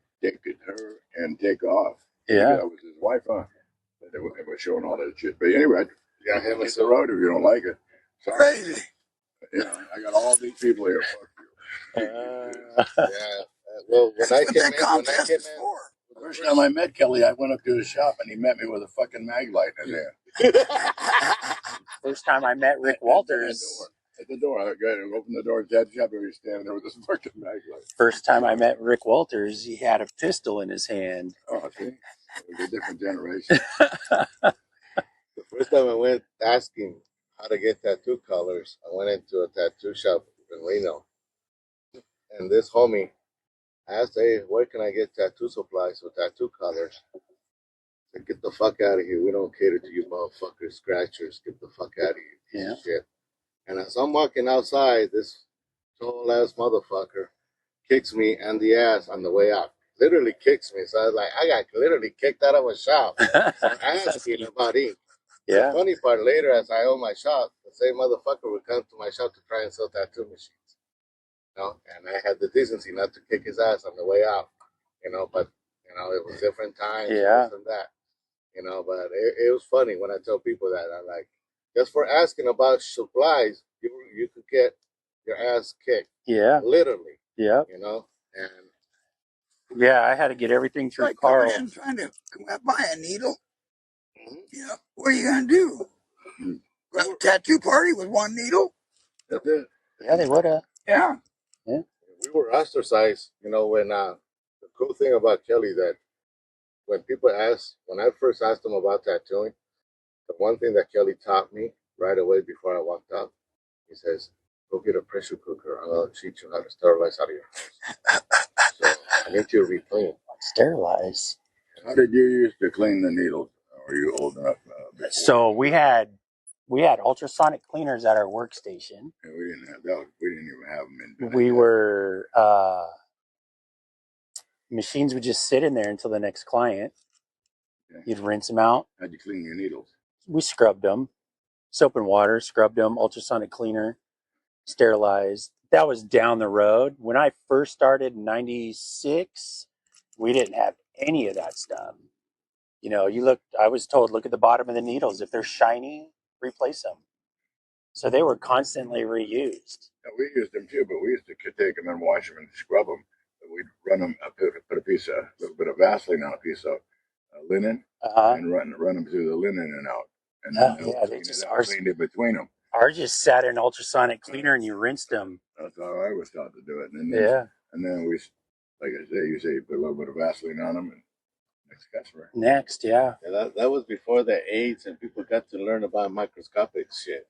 Speaker 5: her and take off.
Speaker 3: Yeah.
Speaker 5: That was his wife, huh? They were showing all that shit. But anyway,
Speaker 2: Yeah,
Speaker 5: hit the road if you don't like it. Sorry.
Speaker 4: Crazy.
Speaker 5: I got all these people here. Fuck you.
Speaker 2: Yeah. Well, when I
Speaker 4: What
Speaker 2: came
Speaker 4: that contest is for.
Speaker 5: First time I met Kelly, I went up to his shop and he met me with a fucking mag light in his hand.
Speaker 3: First time I met Rick Walters.
Speaker 5: At the door, I opened the door and Dad's shop, and he was standing there with this fucking mag light.
Speaker 3: First time I met Rick Walters, he had a pistol in his hand.
Speaker 5: Oh, see? It was a different generation.
Speaker 2: The first time I went asking how to get tattoo colors, I went into a tattoo shop in Reno. And this homie asked, hey, where can I get tattoo supplies for tattoo colors? I said, get the fuck out of here. We don't cater to you motherfuckers, scratchers. Get the fuck out of here.
Speaker 3: Yeah.
Speaker 2: Shit. And as I'm walking outside, this tall ass motherfucker kicks me in the ass on the way out. Literally kicks me. So I was like, I got literally kicked out of a shop for asking about ink.
Speaker 3: Yeah.
Speaker 2: The funny part, later as I own my shop, the same motherfucker would come to my shop to try and sell tattoo machines. You know, and I had the decency not to kick his ass on the way out. You know, but it was different times,
Speaker 3: Yeah.
Speaker 2: this and that. But it was funny when I tell people that. I'm like, just for asking about supplies, you could get your ass kicked.
Speaker 3: Yeah.
Speaker 2: Literally.
Speaker 3: Yeah.
Speaker 2: You know, and
Speaker 3: yeah, I had to get everything through
Speaker 4: like
Speaker 3: Carl.
Speaker 4: coming in trying to buy a needle. You know, what are you gonna do? Go have a tattoo party with one needle?
Speaker 2: that's it.
Speaker 3: Yeah, they would have.
Speaker 4: Yeah.
Speaker 2: We were ostracized. You know, when the cool thing about Kelly that when people ask, when I first asked him about tattooing, the one thing that Kelly taught me right away before I walked out, he says, "Go get a pressure cooker. I'll teach you how to sterilize out of your house." So I need you to be clean.
Speaker 3: Sterilize.
Speaker 5: How did you used to clean the needles? Are you old enough?
Speaker 3: So we had ultrasonic cleaners at our workstation.
Speaker 5: And we didn't have those. We didn't even have them in.
Speaker 3: We were machines would just sit in there until the next client.
Speaker 5: Okay.
Speaker 3: You'd rinse them out.
Speaker 5: How'd you clean your needles?
Speaker 3: We scrubbed them, soap and water, scrubbed them, ultrasonic cleaner, sterilized. That was down the road. When I first started in '96, we didn't have any of that stuff. You know, I was told, look at the bottom of the needles. If they're shiny, replace them. So they were constantly reused.
Speaker 5: Yeah, we used them too, but we used to take them and wash them and scrub them. We'd run them, put a little bit of Vaseline on a piece of linen, and run them through the linen and out. And then
Speaker 3: they just
Speaker 5: cleaned it between them.
Speaker 3: Ours just sat in ultrasonic cleaner and you rinsed them.
Speaker 5: That's how I was taught to do it. And then we, like I say, you put a little bit of Vaseline on them and next customer.
Speaker 3: Next, yeah.
Speaker 2: That was before the AIDS and people got to learn about microscopic shit.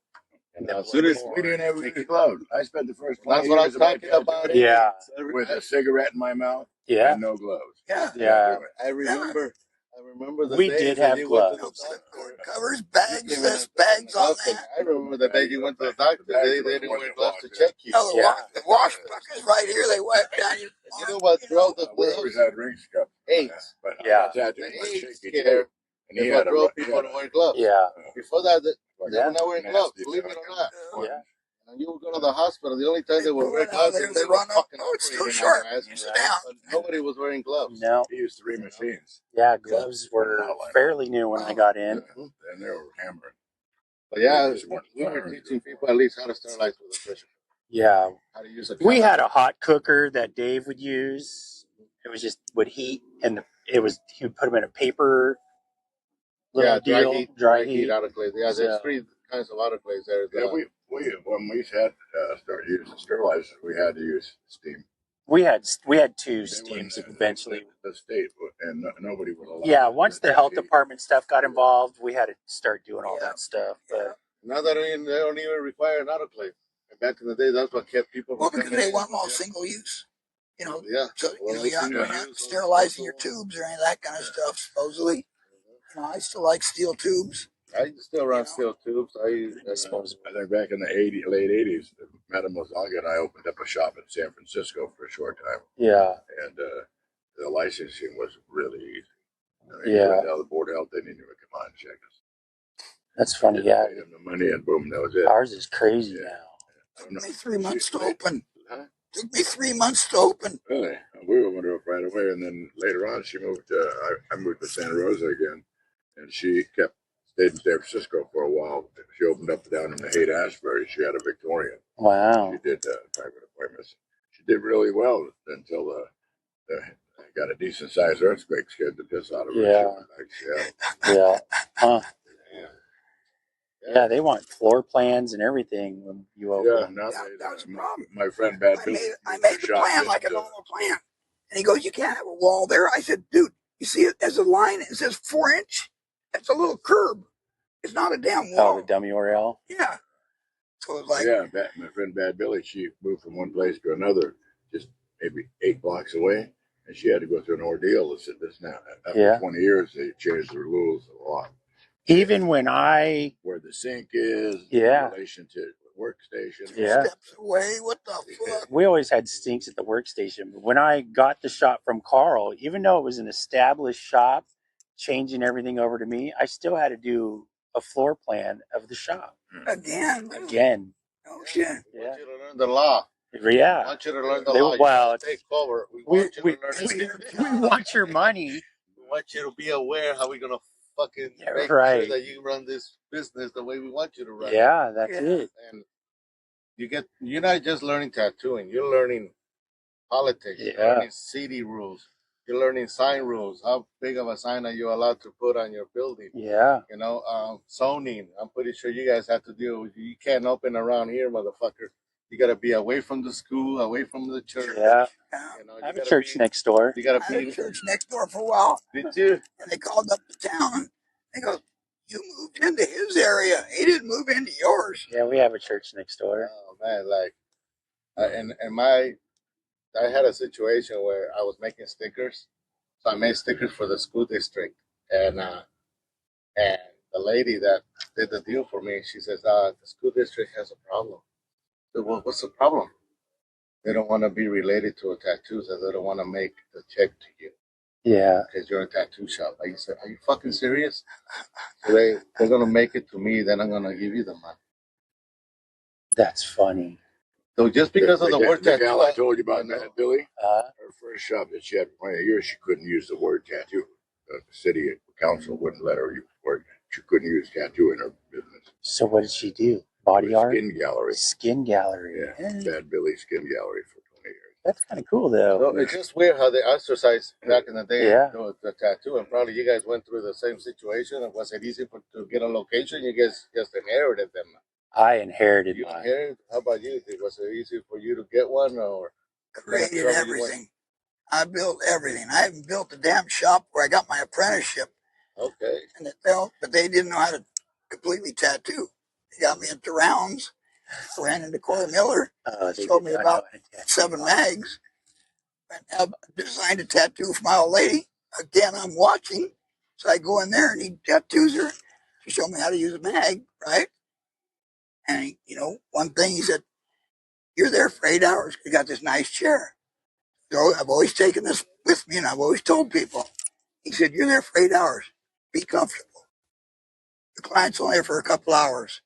Speaker 2: And as soon as
Speaker 5: we didn't have any gloves, I spent the first 20
Speaker 2: that's what I'm talking about.
Speaker 3: Yeah.
Speaker 5: with a cigarette in my mouth.
Speaker 3: Yeah.
Speaker 5: And no gloves.
Speaker 3: Yeah.
Speaker 2: I remember the
Speaker 3: We
Speaker 2: days
Speaker 3: did
Speaker 2: that
Speaker 3: have
Speaker 2: you went to
Speaker 3: gloves.
Speaker 2: the doctor.
Speaker 4: Covers, bags, this, bags on that.
Speaker 2: I remember the day you went to the doctor. They didn't wear gloves to check you.
Speaker 4: No, the wash buckets right here. They wipe down your.
Speaker 2: You know what drove the
Speaker 5: We always had rings cup.
Speaker 2: AIDS.
Speaker 5: But
Speaker 3: Yeah.
Speaker 2: The AIDS scare is what drove people to wear gloves.
Speaker 3: Yeah.
Speaker 2: Before that, they were not wearing gloves. Believe it or not.
Speaker 3: Yeah.
Speaker 2: And you would go to the hospital. The only time they would wear gloves,
Speaker 4: they run up. Oh, it's too short. Sit down.
Speaker 2: But nobody was wearing gloves.
Speaker 3: No.
Speaker 5: He used 3 machines.
Speaker 3: Yeah, gloves were fairly new when I got in.
Speaker 5: And they were hammering.
Speaker 2: But yeah, we were teaching people at least how to sterilize with a pressure.
Speaker 3: Yeah.
Speaker 2: How to use a
Speaker 3: We had a hot cooker that Dave would use. It was just would heat, and he would put them in a paper.
Speaker 2: Dry
Speaker 3: deal,
Speaker 2: heat,
Speaker 3: dry heat
Speaker 2: autoclave. Yeah, there's 3 kinds of autoclaves. There's
Speaker 5: When we had started using sterilizers, we had to use steam.
Speaker 3: We had 2 steams eventually.
Speaker 5: The state and nobody would allow.
Speaker 3: Yeah, once the health department stuff got involved, we had to start doing all that stuff. But
Speaker 2: now they don't even require an autoclave. And back in the day, that's what kept people.
Speaker 4: Well, because they want them all single use. You know,
Speaker 2: yeah.
Speaker 4: So you're not sterilizing your tubes or any of that kind of stuff. Supposedly, I still like steel tubes.
Speaker 2: I still run steel tubes. I
Speaker 5: suppose. I think back in the late '80s, Madame Mozaga and I opened up a shop in San Francisco for a short time.
Speaker 3: Yeah.
Speaker 5: And the licensing was really easy. The Board of Health didn't even come on and check us.
Speaker 3: That's funny. Yeah.
Speaker 5: Paid them the money and boom, that was it.
Speaker 3: Ours is crazy now.
Speaker 4: Took me 3 months to open. Took me 3 months to open.
Speaker 5: Really? We opened her up right away, and then later on, she moved. I moved to Santa Rosa again, and she stayed in San Francisco for a while. She opened up down in the Haight-Ashbury. She had a Victorian.
Speaker 3: Wow.
Speaker 5: She did private appointments. She did really well until I got a decent sized earthquake, scared the piss out of her.
Speaker 3: Yeah. Huh. Yeah, they want floor plans and everything when you open.
Speaker 5: Yeah,
Speaker 4: that was a problem.
Speaker 5: My friend Bad Billy.
Speaker 4: I made the plan like a normal plan. And he goes, you can't have a wall there. I said, dude, you see it as a line? It says 4-inch. It's a little curb. It's not a damn wall.
Speaker 3: Oh, the dummy Oriel?
Speaker 4: Yeah. So it was like.
Speaker 5: Yeah, my friend Bad Billy, she moved from one place to another, just maybe 8 blocks away. And she had to go through an ordeal. This now. After 20 years, they changed the rules a lot.
Speaker 3: Even when
Speaker 5: where the sink is, in relation to the workstation.
Speaker 4: Steps away. What the fuck?
Speaker 3: We always had sinks at the workstation. But when I got the shop from Carl, even though it was an established shop, changing everything over to me, I still had to do a floor plan of the shop.
Speaker 4: Again.
Speaker 2: Oh shit. We want you to learn the law.
Speaker 3: Yeah.
Speaker 2: We want you to learn the law.
Speaker 3: Well,
Speaker 2: take over. We want you to learn.
Speaker 3: We want your money.
Speaker 2: We want you to be aware how we're gonna fucking
Speaker 3: Yeah,
Speaker 2: make
Speaker 3: right.
Speaker 2: sure that you run this business the way we want you to run it.
Speaker 3: Yeah, that's
Speaker 4: Yeah.
Speaker 3: it.
Speaker 2: And you're not just learning tattooing, you're learning politics, you're
Speaker 3: Yeah.
Speaker 2: learning city rules, you're learning sign rules. How big of a sign are you allowed to put on your building?
Speaker 3: Yeah.
Speaker 2: You know, zoning. I'm pretty sure you guys have to deal with. You can't open around here, motherfucker. You gotta be away from the school, away from the church.
Speaker 3: Yeah.
Speaker 4: Yeah.
Speaker 2: You know,
Speaker 3: I
Speaker 2: you
Speaker 3: have a
Speaker 2: gotta
Speaker 3: church
Speaker 2: be.
Speaker 3: next door.
Speaker 2: You gotta
Speaker 4: I had a
Speaker 2: be.
Speaker 4: church next door for a while,
Speaker 2: Did you?
Speaker 4: and they called up the town. They go, "You moved into his area. He didn't move into yours."
Speaker 3: Yeah, we have a church next door.
Speaker 2: Oh man, like, I had a situation where I was making stickers, so I made stickers for the school district, and the lady that did the deal for me, she says, the school district has a problem. I said, well, what's the problem? They don't want to be related to a tattoo, so they don't want to make the check to you
Speaker 3: Yeah.
Speaker 2: because you're a tattoo shop. I said, are you fucking serious? So they're gonna make it to me, then I'm gonna give you the money.
Speaker 3: That's funny.
Speaker 2: So just because of the word
Speaker 5: the
Speaker 2: tattoo,
Speaker 5: gal I told you
Speaker 2: I
Speaker 5: about,
Speaker 2: know.
Speaker 5: that Billy,
Speaker 3: Uh,
Speaker 5: her first shop that she had for 20 years, she couldn't use the word tattoo. The city council wouldn't let her use the word. She couldn't use tattoo in her business.
Speaker 3: so what did she do?
Speaker 5: It
Speaker 3: Body
Speaker 5: was
Speaker 3: art?
Speaker 5: Skin gallery.
Speaker 3: Skin gallery.
Speaker 5: Yeah,
Speaker 3: Eh,
Speaker 5: Bad Billy Skin Gallery for 20 years.
Speaker 3: that's kind of cool, though.
Speaker 2: So it's just weird how they ostracized back in the day
Speaker 3: Yeah.
Speaker 2: the tattoo, and probably you guys went through the same situation. And was it easy to get a location? You guys just inherited them.
Speaker 3: I inherited
Speaker 2: You
Speaker 3: mine.
Speaker 2: inherited? How about you? Was it easy for you to get one, or what kind of
Speaker 4: Created
Speaker 2: trouble you went?
Speaker 4: everything. I built everything. I even built the damn shop where I got my apprenticeship,
Speaker 2: Okay.
Speaker 4: and it fell, but they didn't know how to completely tattoo. They got me into rounds. I ran into Corey Miller.
Speaker 3: Oh,
Speaker 4: He
Speaker 3: they
Speaker 4: showed
Speaker 3: did
Speaker 4: me
Speaker 3: not know
Speaker 4: about
Speaker 3: how to tattoo.
Speaker 4: 7 mags. And I designed a tattoo for my old lady. Again, I'm watching. So I go in there and he tattoos her to show me how to use a mag, right? And he, one thing he said, "You're there for 8 hours. You got this nice chair." So I've always taken this with me and I've always told people. He said, "You're there for 8 hours. Be comfortable. The client's only there for a couple hours."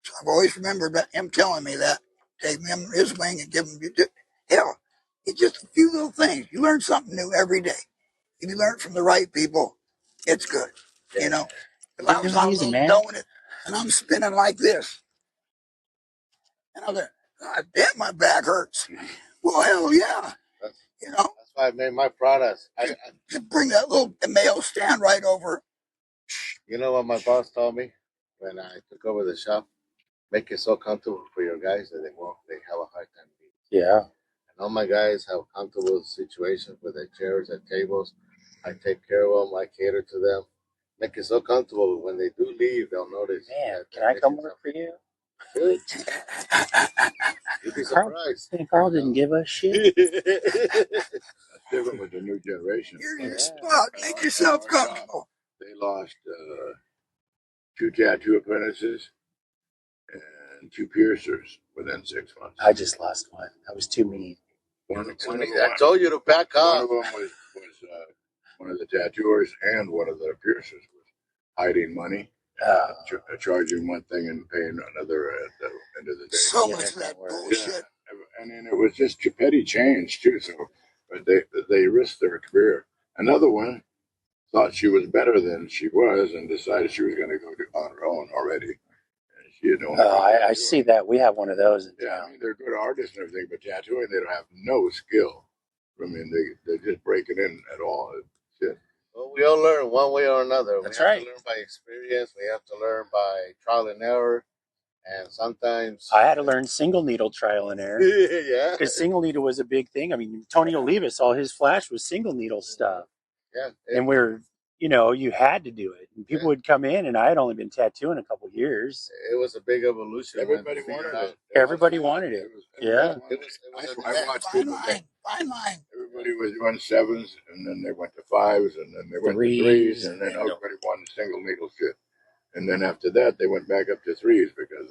Speaker 4: So I've always remembered him telling me that. Take me under his wing and give him, hell, it's just a few little things. You learn something new every day. If you learn from the right people, it's good. You know, if I was on a little donut and I'm spinning like this, and I'm like, God damn, my back hurts. Well, hell yeah.
Speaker 2: That's,
Speaker 4: You know,
Speaker 2: that's why I made my products.
Speaker 4: just bring that little mail stand right over.
Speaker 2: You know what my boss told me when I took over the shop? Make it so comfortable for your guys that they have a hard time leaving.
Speaker 3: Yeah.
Speaker 2: And all my guys have comfortable situations with their chairs and tables. I take care of them. I cater to them. Make it so comfortable. When they do leave, they'll notice.
Speaker 3: Man, can I come work for you?
Speaker 2: Really? You'd be surprised.
Speaker 3: Carl didn't give a shit.
Speaker 5: That's different with the new generation.
Speaker 4: Here's your
Speaker 3: Yeah.
Speaker 4: spot. Make yourself comfortable.
Speaker 5: They lost 2 tattoo apprentices and 2 piercers within 6 months.
Speaker 3: I just lost one. That was too mean.
Speaker 2: I told you to back
Speaker 5: One
Speaker 2: up.
Speaker 5: of them was one of the tattooers, and one of the piercers was hiding money, charging one thing and paying another at the end of the day.
Speaker 4: So much of that bullshit.
Speaker 5: Yeah. And then it was just petty change too. So, but they risked their career. Another one thought she was better than she was and decided she was going to go on her own already. And she had no.
Speaker 3: I see that. We have one of those in
Speaker 5: Yeah,
Speaker 3: town.
Speaker 5: I mean, they're good artists and everything, but tattooing, they don't have no skill. I mean, they're just breaking in at all. Shit.
Speaker 2: Well, we all learn one way or another.
Speaker 3: That's
Speaker 2: we have
Speaker 3: right.
Speaker 2: to learn by experience. We have to learn by trial and error. And sometimes
Speaker 3: I had to learn single needle trial and error.
Speaker 2: Yeah.
Speaker 3: Because single needle was a big thing. I mean, Tony Olivas, all his flash was single needle stuff.
Speaker 2: Yeah.
Speaker 3: And you had to do it. And people would come in, and I had only been tattooing a couple years.
Speaker 2: It was a big evolution.
Speaker 5: Everybody wanted it.
Speaker 3: Everybody wanted it. Yeah.
Speaker 5: I watched
Speaker 4: Fine
Speaker 5: people.
Speaker 4: line.
Speaker 5: Everybody was run 7s, and then they went to 5s, and then they went to 3s, and then everybody wanted single needle shit. And then after that, they went back up to 3s because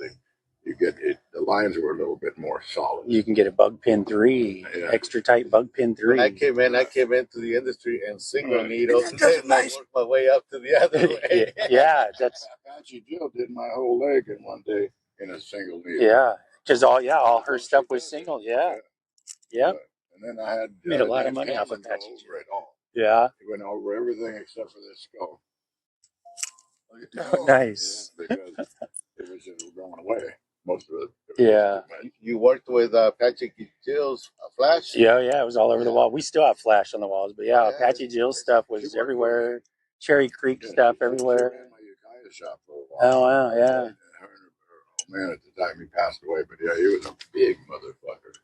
Speaker 5: the lines were a little bit more solid.
Speaker 3: You can get a bug pin 3, extra tight bug pin 3.
Speaker 2: When I came into the industry and single needle,
Speaker 4: And then
Speaker 2: I worked my way up to the other way.
Speaker 3: Yeah, that's
Speaker 5: Apache Jill did my whole leg in one day in a single needle.
Speaker 3: yeah. Because all her stuff was single. Yeah. Yep.
Speaker 5: And then I had
Speaker 3: Made a lot of
Speaker 5: Dan
Speaker 3: money off of
Speaker 5: Cameron go
Speaker 3: Apache
Speaker 5: over
Speaker 3: Jill.
Speaker 5: it all.
Speaker 3: Yeah.
Speaker 5: He went over everything except for the skull.
Speaker 4: Oh,
Speaker 3: Nice.
Speaker 5: Yeah, because it was just going away. Most of it.
Speaker 3: Yeah.
Speaker 2: You worked with Patrick Jill's Flash?
Speaker 3: Yeah, it was all over the
Speaker 2: Yeah.
Speaker 3: wall. We still have Flash on the walls, but yeah,
Speaker 2: Yeah,
Speaker 3: Apache Jill's stuff was
Speaker 5: She worked
Speaker 3: everywhere. Cherry Creek stuff
Speaker 5: She
Speaker 3: everywhere.
Speaker 5: ran my Ukiah shop for a while.
Speaker 3: Oh wow, yeah.
Speaker 5: And her old man at the time he passed away, but yeah, he was a big motherfucker.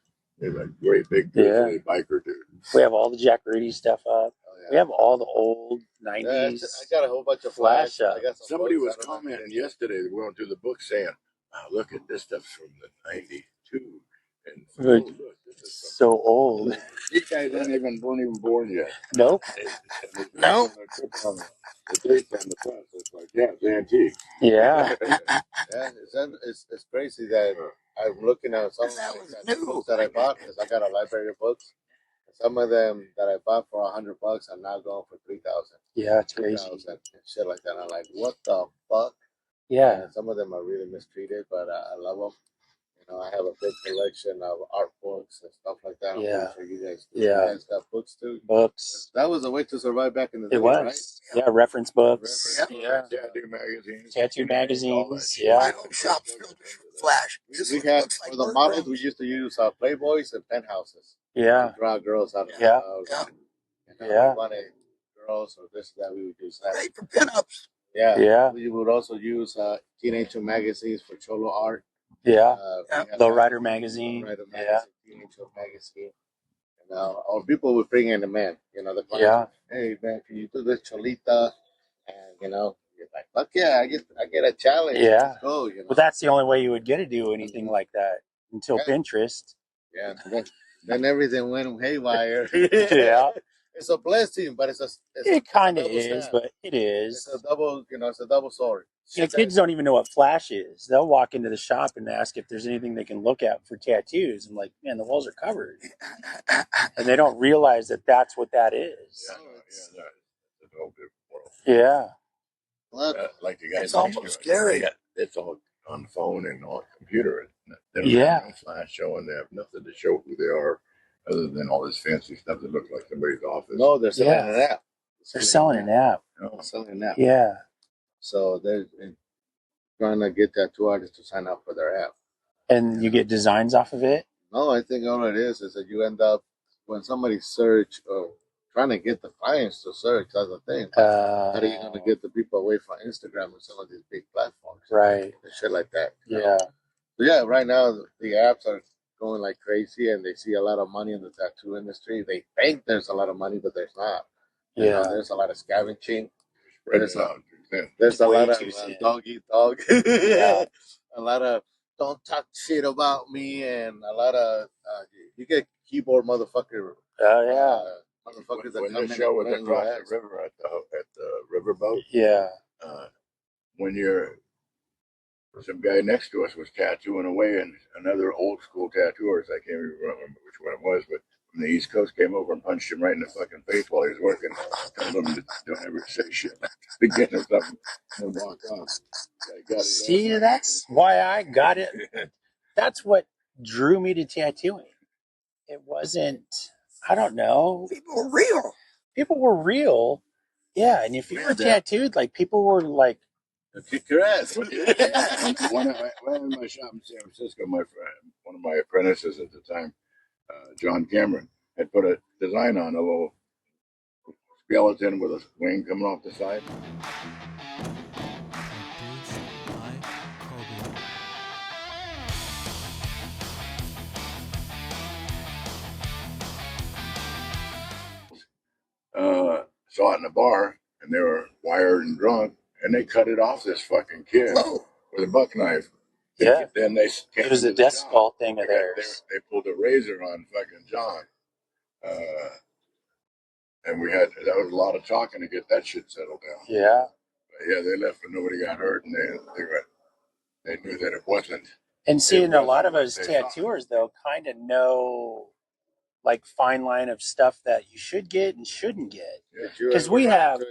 Speaker 5: He was a great big grizzly biker dude.
Speaker 3: We have all the Jack Rudy stuff up.
Speaker 2: Oh, yeah.
Speaker 3: We have all the old '90s.
Speaker 2: I got a whole bunch of
Speaker 3: Flash
Speaker 2: Flash.
Speaker 3: up.
Speaker 2: I got some
Speaker 5: Somebody
Speaker 2: books.
Speaker 5: was commenting yesterday, going through the book saying, wow, look at this stuff's from the 92. And
Speaker 3: Good.
Speaker 5: oh, look, this is from
Speaker 3: So old.
Speaker 5: these guys weren't even born yet.
Speaker 3: Nope.
Speaker 2: No.
Speaker 5: On the dates on the press. It's like, yeah, it's antique.
Speaker 3: Yeah.
Speaker 2: Yeah, it's crazy that I'm looking at some of
Speaker 4: That was
Speaker 2: the
Speaker 4: new.
Speaker 2: books that I bought because I got a library of books. Some of them that I bought for $100 are now going for 3,000.
Speaker 3: Yeah, it's crazy.
Speaker 2: 2,000 and shit like that. I'm like, what the fuck?
Speaker 3: Yeah.
Speaker 2: And some of them are really mistreated, but I love them. You know, I have a big collection of art books and stuff like that. I'm
Speaker 3: Yeah.
Speaker 2: pretty sure you guys,
Speaker 3: Yeah.
Speaker 2: you guys got books too.
Speaker 3: Books.
Speaker 2: That was a way to survive back in the day,
Speaker 3: It was.
Speaker 2: right?
Speaker 3: Yeah, reference books.
Speaker 2: Reference
Speaker 3: Yeah.
Speaker 2: books,
Speaker 5: Tattoo magazines.
Speaker 3: Tattoo magazines.
Speaker 4: my
Speaker 3: Yeah.
Speaker 4: old shop's filled with Flash. This
Speaker 2: We
Speaker 4: one
Speaker 2: had
Speaker 4: looks like
Speaker 2: for the
Speaker 4: bird
Speaker 2: models. We
Speaker 4: drones.
Speaker 2: used to use Playboys and penthouses.
Speaker 3: Yeah.
Speaker 2: To draw girls out of
Speaker 3: Yeah.
Speaker 4: Yeah.
Speaker 2: We wanted girls or this that we would use that.
Speaker 4: Great for pinups.
Speaker 2: Yeah.
Speaker 3: Yeah.
Speaker 2: We would also use teenager magazines for cholo art.
Speaker 3: Yeah.
Speaker 2: We had
Speaker 3: Lowrider magazine.
Speaker 2: Lowrider
Speaker 3: Yeah.
Speaker 2: magazine, teenager magazine. You know, or people would bring in the men. You know, the clients.
Speaker 3: Yeah.
Speaker 2: Hey man, can you do this cholita? And you know, you're like, fuck yeah, I get a challenge.
Speaker 3: Yeah.
Speaker 2: Let's go. You know.
Speaker 3: Well, that's the only way you would get to do anything like that until
Speaker 2: Yeah.
Speaker 3: Pinterest.
Speaker 2: Yeah. Then everything went haywire.
Speaker 3: Yeah.
Speaker 2: It's a blessing, but
Speaker 3: It kind of
Speaker 2: double
Speaker 3: is,
Speaker 2: snap.
Speaker 3: but it is.
Speaker 2: It's a double, it's a double sword.
Speaker 3: You know, kids don't even know what Flash is. They'll walk into the shop and ask if there's anything they can look at for tattoos. I'm like, man, the walls are covered. And they don't realize that that's what that is.
Speaker 5: Yeah, that's a whole different world.
Speaker 3: Yeah.
Speaker 5: Like the guys
Speaker 4: It's almost scary.
Speaker 5: It's all on the phone and on the computer. They don't
Speaker 3: Yeah.
Speaker 5: have no flash showing. They have nothing to show who they are other than all this fancy stuff that looks like somebody's office.
Speaker 2: No, they're selling
Speaker 3: Yeah.
Speaker 2: an app.
Speaker 3: They're selling an app.
Speaker 2: They're selling an app.
Speaker 3: Yeah.
Speaker 2: So they're trying to get tattoo artists to sign up for their app.
Speaker 3: And you get designs off of it?
Speaker 2: No, I think all it is that you end up, when somebody search or trying to get the clients to search, that's the thing. How are you going to get the people away from Instagram and some of these big platforms?
Speaker 3: Right.
Speaker 2: And shit like that.
Speaker 3: Yeah.
Speaker 2: So yeah, right now the apps are going like crazy and they see a lot of money in the tattoo industry. They think there's a lot of money, but there's not. You know, there's a lot of scavenging. There's a lot of dog eat dog.
Speaker 3: Yeah.
Speaker 2: A lot of don't talk shit about me, and a lot of you get keyboard motherfucker.
Speaker 3: Oh yeah.
Speaker 2: Motherfuckers that
Speaker 5: when
Speaker 2: come
Speaker 5: the
Speaker 2: in
Speaker 5: show was
Speaker 2: and
Speaker 5: across the river at the riverboat.
Speaker 3: Yeah.
Speaker 5: When some guy next to us was tattooing away, and another old school tattooer, I can't even remember which one it was, but from the East Coast came over and punched him right in the fucking face while he was working. Told him to don't ever say shit again or something and walk off.
Speaker 3: See, that's why I got it. That's what drew me to tattooing. It wasn't, I don't know.
Speaker 4: People were real.
Speaker 3: People were real. Yeah, and if you were tattooed, like people were like,
Speaker 2: kick your ass.
Speaker 5: One in my shop in San Francisco, my friend, one of my apprentices at the time, John Cameron, had put a design on a little skeleton with a wing coming off the side. Saw it in the bar, and they were wired and drunk, and they cut it off this fucking kid with a buck knife.
Speaker 3: yeah.
Speaker 5: Then they
Speaker 3: It was a death ball thing of theirs.
Speaker 5: They pulled a razor on fucking John. And that was a lot of talking to get that shit settled down.
Speaker 3: Yeah.
Speaker 5: But yeah, they left and nobody got hurt, and they knew that it wasn't.
Speaker 3: And seeing a lot of us tattooers, though, kind of know like fine line of stuff that you should get and shouldn't get. Because we have the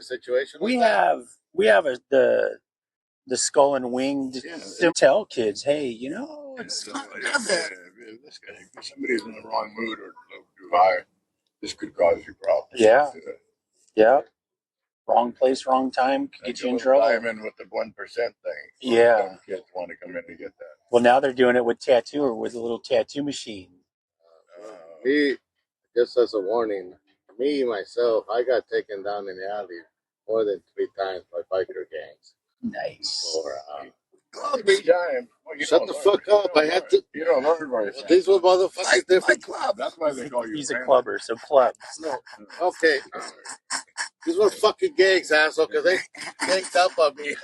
Speaker 3: skull and winged to tell kids, hey, you know, it's
Speaker 5: This guy, if somebody's in the wrong mood or too high, this could cause you problems.
Speaker 3: Yeah. Yeah. wrong place, wrong time could get you in trouble.
Speaker 5: Diamond with the 1% thing.
Speaker 3: Yeah.
Speaker 5: Some kids want to come in and get that.
Speaker 3: Well, now they're doing it with tattoo or with a little tattoo machine.
Speaker 2: Me, just as a warning, me myself, I got taken down in the alley more than 3 times by biker gangs.
Speaker 3: Nice.
Speaker 2: Or
Speaker 5: 3 times. Well,
Speaker 2: shut the fuck up! I had to.
Speaker 5: You don't learn very fast.
Speaker 2: These were motherfuckers different.
Speaker 4: club.
Speaker 5: That's why they call you.
Speaker 3: He's a clubber, so clubs.
Speaker 2: No, okay. These were fucking gangs, asshole, because they ganged up on me.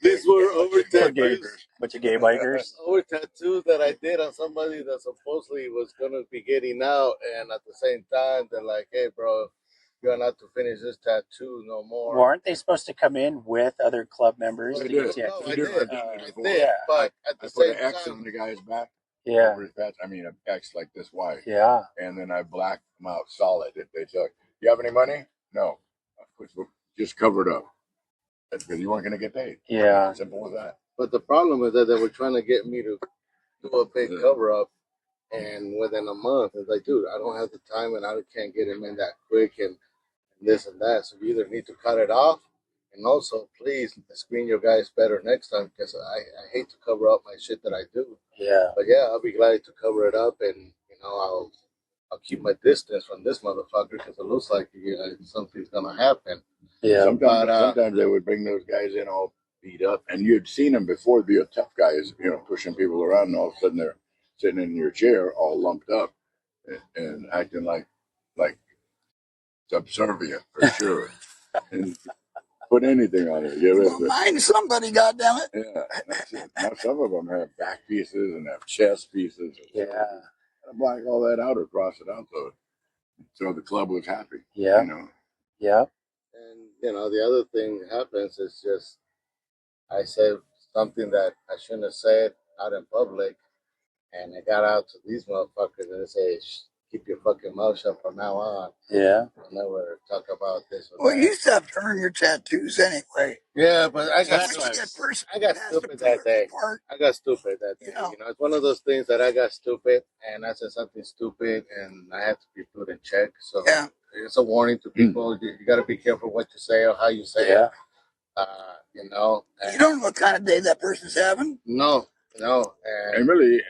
Speaker 2: These were over tattoos.
Speaker 3: Bunch of gay bikers.
Speaker 2: Over tattoos that I did on somebody that supposedly was gonna be getting out, and at the same time, they're like, "Hey, bro, you're not to finish this tattoo no more."
Speaker 3: Well, aren't they supposed to come in with other club members
Speaker 5: Well,
Speaker 3: to
Speaker 5: they
Speaker 3: get
Speaker 5: did.
Speaker 3: tattooed?
Speaker 2: No, I
Speaker 5: did.
Speaker 2: did.
Speaker 5: I did.
Speaker 2: Yeah, but at the
Speaker 5: I put
Speaker 2: same
Speaker 5: an X
Speaker 2: time,
Speaker 5: on the guy's back.
Speaker 3: Yeah.
Speaker 5: Over his patch. I mean, an X like this wide.
Speaker 3: Yeah.
Speaker 5: And then I blacked them out solid. If they said, "You have any money?" No. Just cover it up. That's because you weren't going to get paid.
Speaker 3: Yeah.
Speaker 5: Simple as that.
Speaker 2: but the problem is that they were trying to get me to do a big cover up, and within a month, it's like, dude, I don't have the time, and I can't get him in that quick, and this and that. So you either need to cut it off, and also please screen your guys better next time, because I hate to cover up my shit that I do.
Speaker 3: Yeah.
Speaker 2: But yeah, I'll be glad to cover it up, and I'll keep my distance from this motherfucker because it looks like something's gonna happen.
Speaker 3: Yeah.
Speaker 5: Sometimes they would bring those guys in all beat up, and you'd seen them before be a tough guys, pushing people around, and all of a sudden they're sitting in your chair all lumped up and acting like subservient for sure. And put anything on it.
Speaker 4: Well, mind somebody, goddammit.
Speaker 5: Yeah, that's it. Now some of them have back pieces and have chest pieces.
Speaker 3: Yeah.
Speaker 5: I black all that out or cross it out so the club was happy.
Speaker 3: Yeah. Yeah.
Speaker 2: And the other thing that happens is just I said something that I shouldn't have said out in public, and it got out to these motherfuckers, and they say, "Keep your fucking mouth shut from now on."
Speaker 3: Yeah.
Speaker 2: Never talk about this.
Speaker 4: Well, you used to have to earn your tattoos anyway.
Speaker 2: Yeah, but I got
Speaker 4: stupid
Speaker 2: that day.
Speaker 4: Part.
Speaker 2: I got stupid that day. It's one of those things that I got stupid, and I said something stupid, and I had to be put in check. So it's a warning to people. You got to be careful what you say or how you say it. You don't
Speaker 4: know what kind of day that person's having.
Speaker 2: No.
Speaker 5: And really,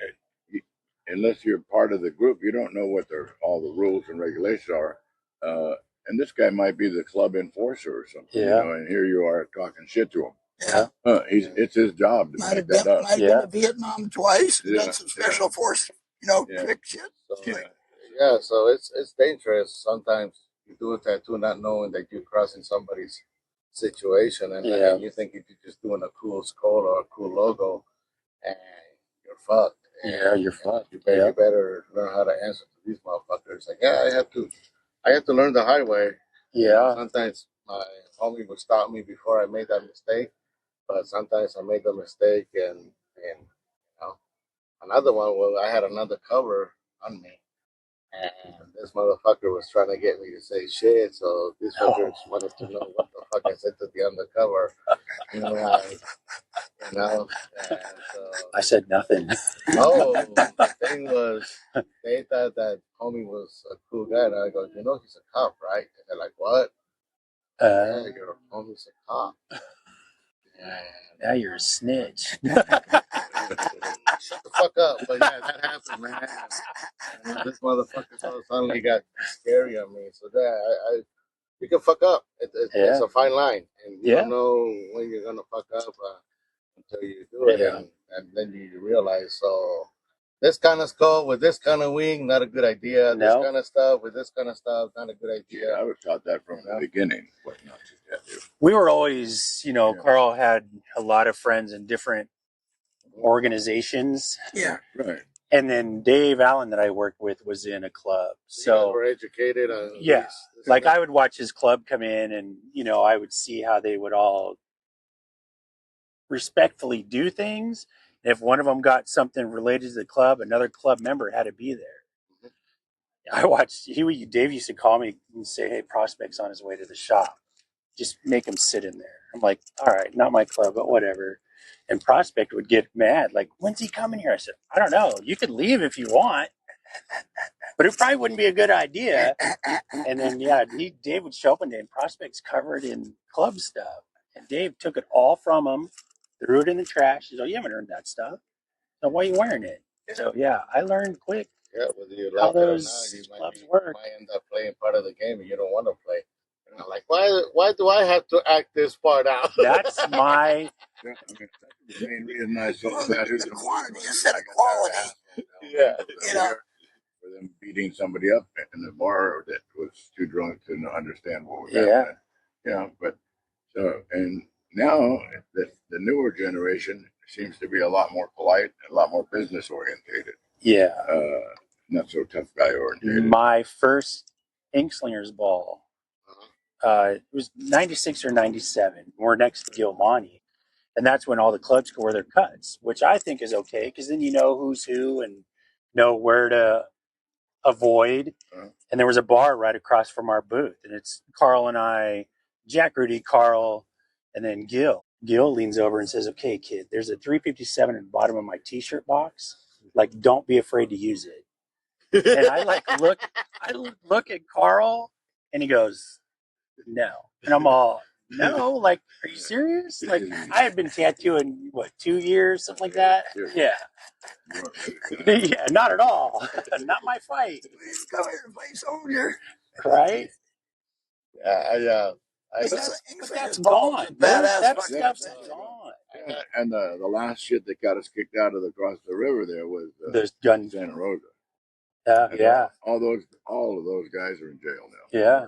Speaker 5: unless you're part of the group, you don't know what all the rules and regulations are. And this guy might be the club enforcer or something. And here you are talking shit to him.
Speaker 4: Yeah.
Speaker 5: It's his job to make that up.
Speaker 4: Might have been to Vietnam twice. Done some special force, trick shit.
Speaker 2: So it's dangerous. Sometimes you do a tattoo not knowing that you're crossing somebody's situation, and you think you're just doing a cool skull or a cool logo, and you're fucked.
Speaker 3: Yeah, you're fucked.
Speaker 2: You better learn how to answer to these motherfuckers. Like, I have to learn the hard way.
Speaker 3: Yeah.
Speaker 2: Sometimes my homie would stop me before I made that mistake, but sometimes I made the mistake, and another one. Well, I had another cover on me, and this motherfucker was trying to get me to say shit. So these fuckers wanted to know what the fuck I said to the undercover. And so,
Speaker 3: I said nothing.
Speaker 2: No, the thing was, they thought that homie was a cool guy, and I go, he's a cop, right? And they're like, what? Yeah, your homie's a cop.
Speaker 3: Now you're a snitch.
Speaker 2: Shut the fuck up. But yeah, that happened, man. This motherfucker suddenly got scary on me. So you can fuck up. It's a fine line, and you don't know when you're gonna fuck up until you do it, and then you realize. So this kind of skull with this kind of wing, not a good idea. This kind of stuff with this kind of stuff, not a good idea.
Speaker 5: I was taught that from the beginning. What not to tattoo.
Speaker 3: We were always, Carl had a lot of friends in different organizations.
Speaker 4: Yeah.
Speaker 5: Right.
Speaker 3: And then Dave Allen that I worked with was in a club. So
Speaker 2: we're educated on
Speaker 3: like I would watch his club come in, and I would see how they would all respectfully do things. If one of them got something related to the club, another club member had to be there. I watched Dave used to call me and say, "Hey, Prospect's on his way to the shop. Just make him sit in there." I'm like, "All right, not my club, but whatever." And Prospect would get mad, like, "When's he coming here?" I said, "I don't know. You can leave if you want." But it probably wouldn't be a good idea. And then, yeah, Dave would show up one day and prospects covered in club stuff. And Dave took it all from him, threw it in the trash. He's like, you haven't earned that stuff. So why are you wearing it? So, yeah, I learned quick
Speaker 2: whether you
Speaker 3: how
Speaker 2: like it or not,
Speaker 3: those
Speaker 2: you
Speaker 3: clubs work.
Speaker 2: might end up playing part of the game and you don't want to play. And I'm like, why do I have to act this part out?
Speaker 3: That's my...
Speaker 5: Yeah, I mean, that's the main reason I sold that.
Speaker 4: The quantity instead of quality.
Speaker 2: Yeah.
Speaker 4: You know,
Speaker 5: For them beating somebody up in the bar that was too drunk to understand what was
Speaker 3: Yeah.
Speaker 5: happening. Yeah, but so and now the newer generation seems to be a lot more polite, a lot more business orientated.
Speaker 3: Yeah.
Speaker 5: Not so tough guy orientated.
Speaker 3: My first Inkslingers ball, it was 96 or 97. We're next to Gilmani. And that's when all the clubs could wear their cuts, which I think is okay because then you know who's who and know where to avoid. And there was a bar right across from our booth. And it's Carl and I, Jack Rudy, Carl, and then Gil. Gil leans over and says, okay, kid, there's a 357 at the bottom of my t-shirt box. Like, don't be afraid to use it. And I look at Carl and he goes, no. And I'm all, no, like, are you serious? Like, I had been tattooing, 2 years, something like that? Yeah. Yeah, not at all. Not my fight.
Speaker 4: please come here and play soldier.
Speaker 3: Right?
Speaker 2: Yeah,
Speaker 4: But
Speaker 3: That's gone. That stuff's gone.
Speaker 5: And the last shit that got us kicked out of across the river there was
Speaker 3: There's guns.
Speaker 5: Santa Rosa.
Speaker 3: Yeah.
Speaker 5: All of those guys are in jail now.
Speaker 3: Yeah.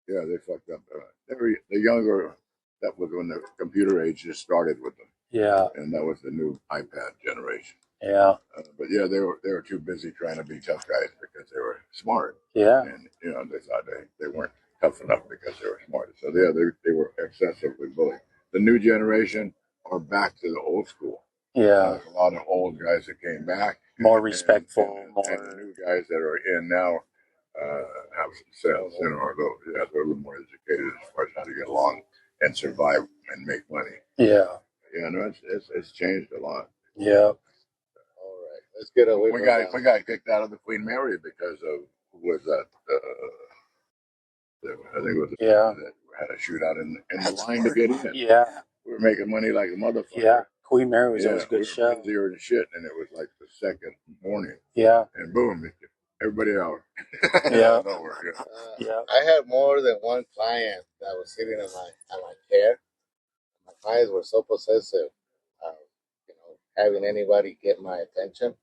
Speaker 5: Yeah, they fucked up. The younger, that was when the computer age just started with them.
Speaker 3: Yeah.
Speaker 5: And that was the new iPad generation.
Speaker 3: Yeah.
Speaker 5: But yeah, they were too busy trying to be tough guys because they were smart.
Speaker 3: Yeah.
Speaker 5: And they thought they weren't tough enough because they were smart. So yeah, they were excessively bullied. The new generation are back to the old school.
Speaker 3: Yeah.
Speaker 5: A lot of old guys that came back.
Speaker 3: More respectful.
Speaker 5: And the new guys that are in now have some sense, they're a little more educated as far as how to get along and survive and make money.
Speaker 3: Yeah.
Speaker 5: Yeah, no, it's changed a lot.
Speaker 3: Yeah.
Speaker 2: All right, let's get away.
Speaker 5: We got kicked out of the Queen Mary because of who was that? I think it was that had a shootout in the line to get in.
Speaker 3: Yeah.
Speaker 5: We were making money like a motherfucker.
Speaker 3: Yeah. Queen Mary was always a good show.
Speaker 5: Busier than shit, and it was like the second morning.
Speaker 3: Yeah.
Speaker 5: And boom, everybody out.
Speaker 3: Yeah.
Speaker 2: I had more than one client that was sitting on my chair. My clients were so possessive, having anybody get my attention.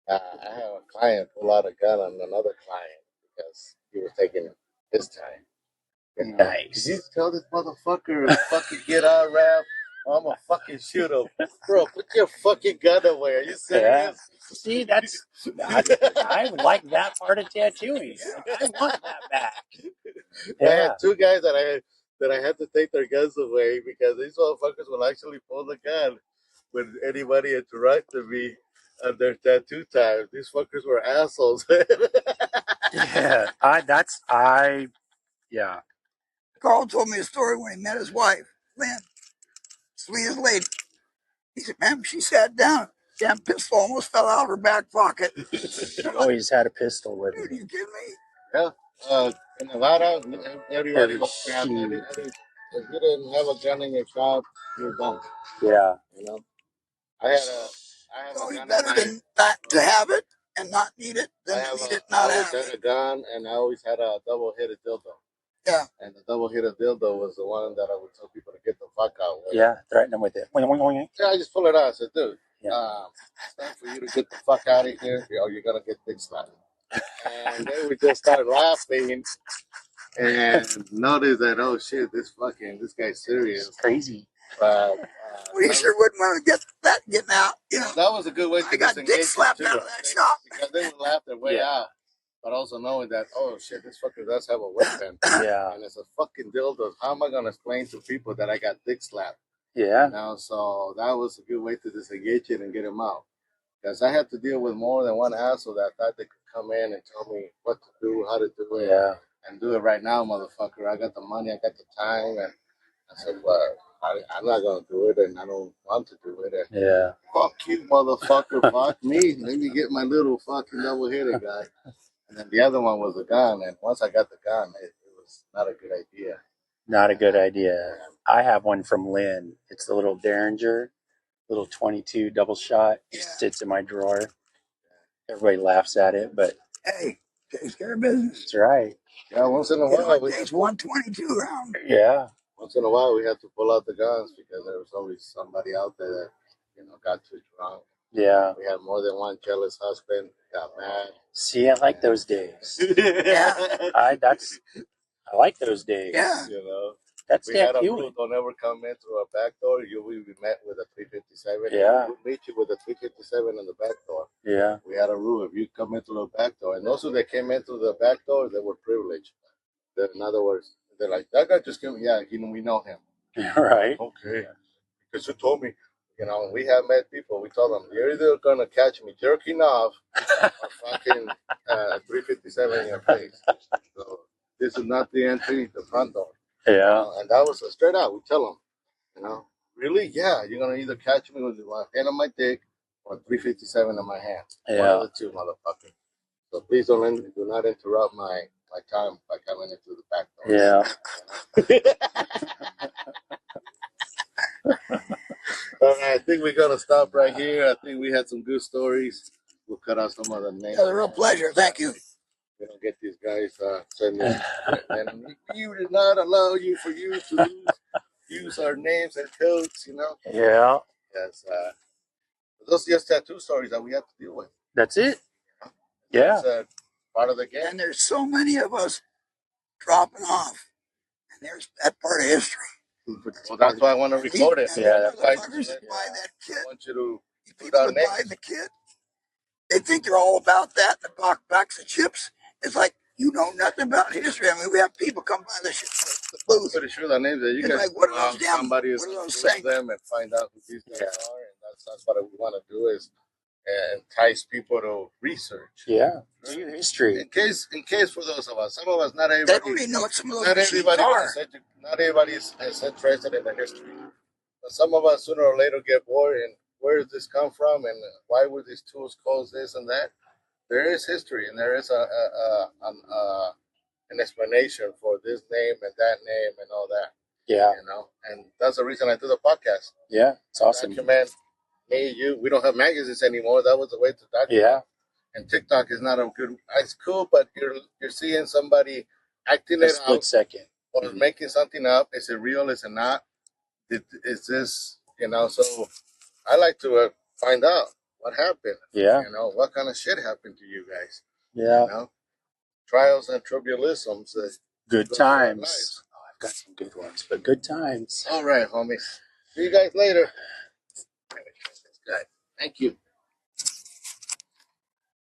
Speaker 2: I have a client pull out a gun on another client because he was taking his time.
Speaker 3: Nice.
Speaker 2: Did you tell this motherfucker to fucking get out, Ralph? I'm gonna fucking shoot him. Bro, put your fucking gun away. Are you serious?
Speaker 3: See, I would like that part of tattooing. I want that back.
Speaker 2: I had two guys that I had to take their guns away because these motherfuckers will actually pull the gun when anybody interrupted me at their tattoo time. These fuckers were assholes.
Speaker 3: Yeah.
Speaker 4: Carl told me a story when he met his wife, Lynn, sweetest lady. He said, man, she sat down. Damn pistol almost fell out of her back pocket.
Speaker 3: He always had a pistol with him.
Speaker 4: Dude, you kidding me?
Speaker 2: Yeah. In Nevada, everybody was grounded. If you didn't have a gun in your shop, you're done.
Speaker 3: Yeah.
Speaker 2: I have a
Speaker 4: Always
Speaker 2: gun.
Speaker 4: better than not to have it and not need it than to need it and not have
Speaker 2: it. I always had a gun, and I always had a double-headed dildo.
Speaker 4: Yeah.
Speaker 2: And the double-headed dildo was the one that I would tell people to get the fuck out with.
Speaker 3: Yeah, threaten them with it.
Speaker 2: Yeah, I just pull it out. I said, dude, it's time for you to get the fuck out of here, or you're going to get dick slapped. And then we just started laughing and noticed that, oh shit, this guy's serious.
Speaker 3: It's crazy.
Speaker 4: Well, you sure wouldn't want to get that getting out.
Speaker 2: That was a good way to
Speaker 4: I got dick slapped out of that shop.
Speaker 2: Because they would laugh their way out. But also knowing that, oh shit, this fucker does have a weapon.
Speaker 3: Yeah.
Speaker 2: And it's a fucking dildo. How am I going to explain to people that I got dick slapped?
Speaker 3: Yeah.
Speaker 2: So that was a good way to disengage it and get him out. Because I had to deal with more than one asshole that thought they could come in and tell me what to do, how to do it.
Speaker 3: Yeah.
Speaker 2: And do it right now, motherfucker. I got the money, I got the time. And I said, well, I'm not going to do it, and I don't want to do it. And fuck you, motherfucker. Fuck me. Let me get my little fucking double-headed guy. And then the other one was a gun. And once I got the gun, it was not a good idea.
Speaker 3: Not a good idea. I have one from Lynn. It's the little Derringer, little 22 double shot. It sits in my drawer. Everybody laughs at it, but
Speaker 4: hey, takes care of business.
Speaker 3: it's right.
Speaker 2: Yeah, once in a
Speaker 4: It
Speaker 2: while,
Speaker 4: only takes 122 round.
Speaker 3: Yeah.
Speaker 2: once in a while, we had to pull out the guns because there was always somebody out there that, got too drunk.
Speaker 3: Yeah.
Speaker 2: We had more than one jealous husband, got mad.
Speaker 3: See, I like those days.
Speaker 4: Yeah.
Speaker 3: I like those days.
Speaker 4: Yeah.
Speaker 3: That's
Speaker 2: We had
Speaker 3: damn
Speaker 2: a rule:
Speaker 3: human.
Speaker 2: don't ever come in through a back door. You will be met with a 357.
Speaker 3: Yeah.
Speaker 2: We'll meet you with a 357 in the back door.
Speaker 3: Yeah.
Speaker 2: We had a rule: if you come in through the back door, and those who that came in through the back door, they were privileged. In other words, they're like, that guy just came. Yeah, we know him.
Speaker 3: Right.
Speaker 2: Okay, because you told me. We have met people. We told them, you're either gonna catch me jerking off or fucking 357 in your face. So this is not the entry, the front door.
Speaker 3: Yeah.
Speaker 2: And that was straight out. We tell them, really? Yeah, you're gonna either catch me with my hand on my dick or 357 in my hand.
Speaker 3: Yeah.
Speaker 2: One of the two, motherfucker. So please do not interrupt my time by coming into the back door.
Speaker 3: Yeah.
Speaker 2: All right, I think we're gonna stop right here. I think we had some good stories. We'll cut out some of the names.
Speaker 4: It was a real pleasure. Thank you.
Speaker 2: We don't get these guys sending. And we did not allow you to use our names and codes.
Speaker 3: Yeah.
Speaker 2: Yes. Those are just tattoo stories that we have to deal with.
Speaker 3: That's it. Yeah.
Speaker 2: That's part of the game.
Speaker 4: And there's so many of us dropping off. And there's that part of history.
Speaker 2: Well, that's why I want to record it.
Speaker 3: Yeah.
Speaker 4: Motherfuckers that buy that kit.
Speaker 2: I want you to
Speaker 4: People that buy the kit, they think they're all about that. The box of chips. It's like, you know nothing about history. I mean, we have people come by the booth.
Speaker 2: I'm pretty sure the names that you guys
Speaker 4: like, what are those damn?
Speaker 2: somebody is
Speaker 4: What are those
Speaker 2: Google
Speaker 4: things?
Speaker 2: them and find out who these guys are, and that's what we want to do is entice people to research.
Speaker 3: Yeah. History.
Speaker 2: In case for those of us, some of us, not
Speaker 4: They
Speaker 2: everybody.
Speaker 4: don't even know what some of those
Speaker 2: Not
Speaker 4: machines
Speaker 2: everybody
Speaker 4: are.
Speaker 2: not everybody is interested in the history. But some of us sooner or later get bored, and where does this come from, and why were these tools called this and that? There is history, and there is an explanation for this name and that name and all that.
Speaker 3: Yeah.
Speaker 2: And that's the reason I do the podcast.
Speaker 3: Yeah. It's awesome.
Speaker 2: Document me, you. We don't have magazines anymore. That was the way to document.
Speaker 3: Yeah.
Speaker 2: And TikTok is not a good. It's cool, but you're seeing somebody acting
Speaker 3: A
Speaker 2: it
Speaker 3: split
Speaker 2: out
Speaker 3: second.
Speaker 2: or making something up. Is it real? Is it not? Is this? So I like to find out what happened.
Speaker 3: Yeah.
Speaker 2: What kind of shit happened to you guys.
Speaker 3: Yeah.
Speaker 2: Trials and tribulations.
Speaker 3: Good times. Oh, I've got some good ones, but good times.
Speaker 2: All right, homies. See you guys later. Thank you.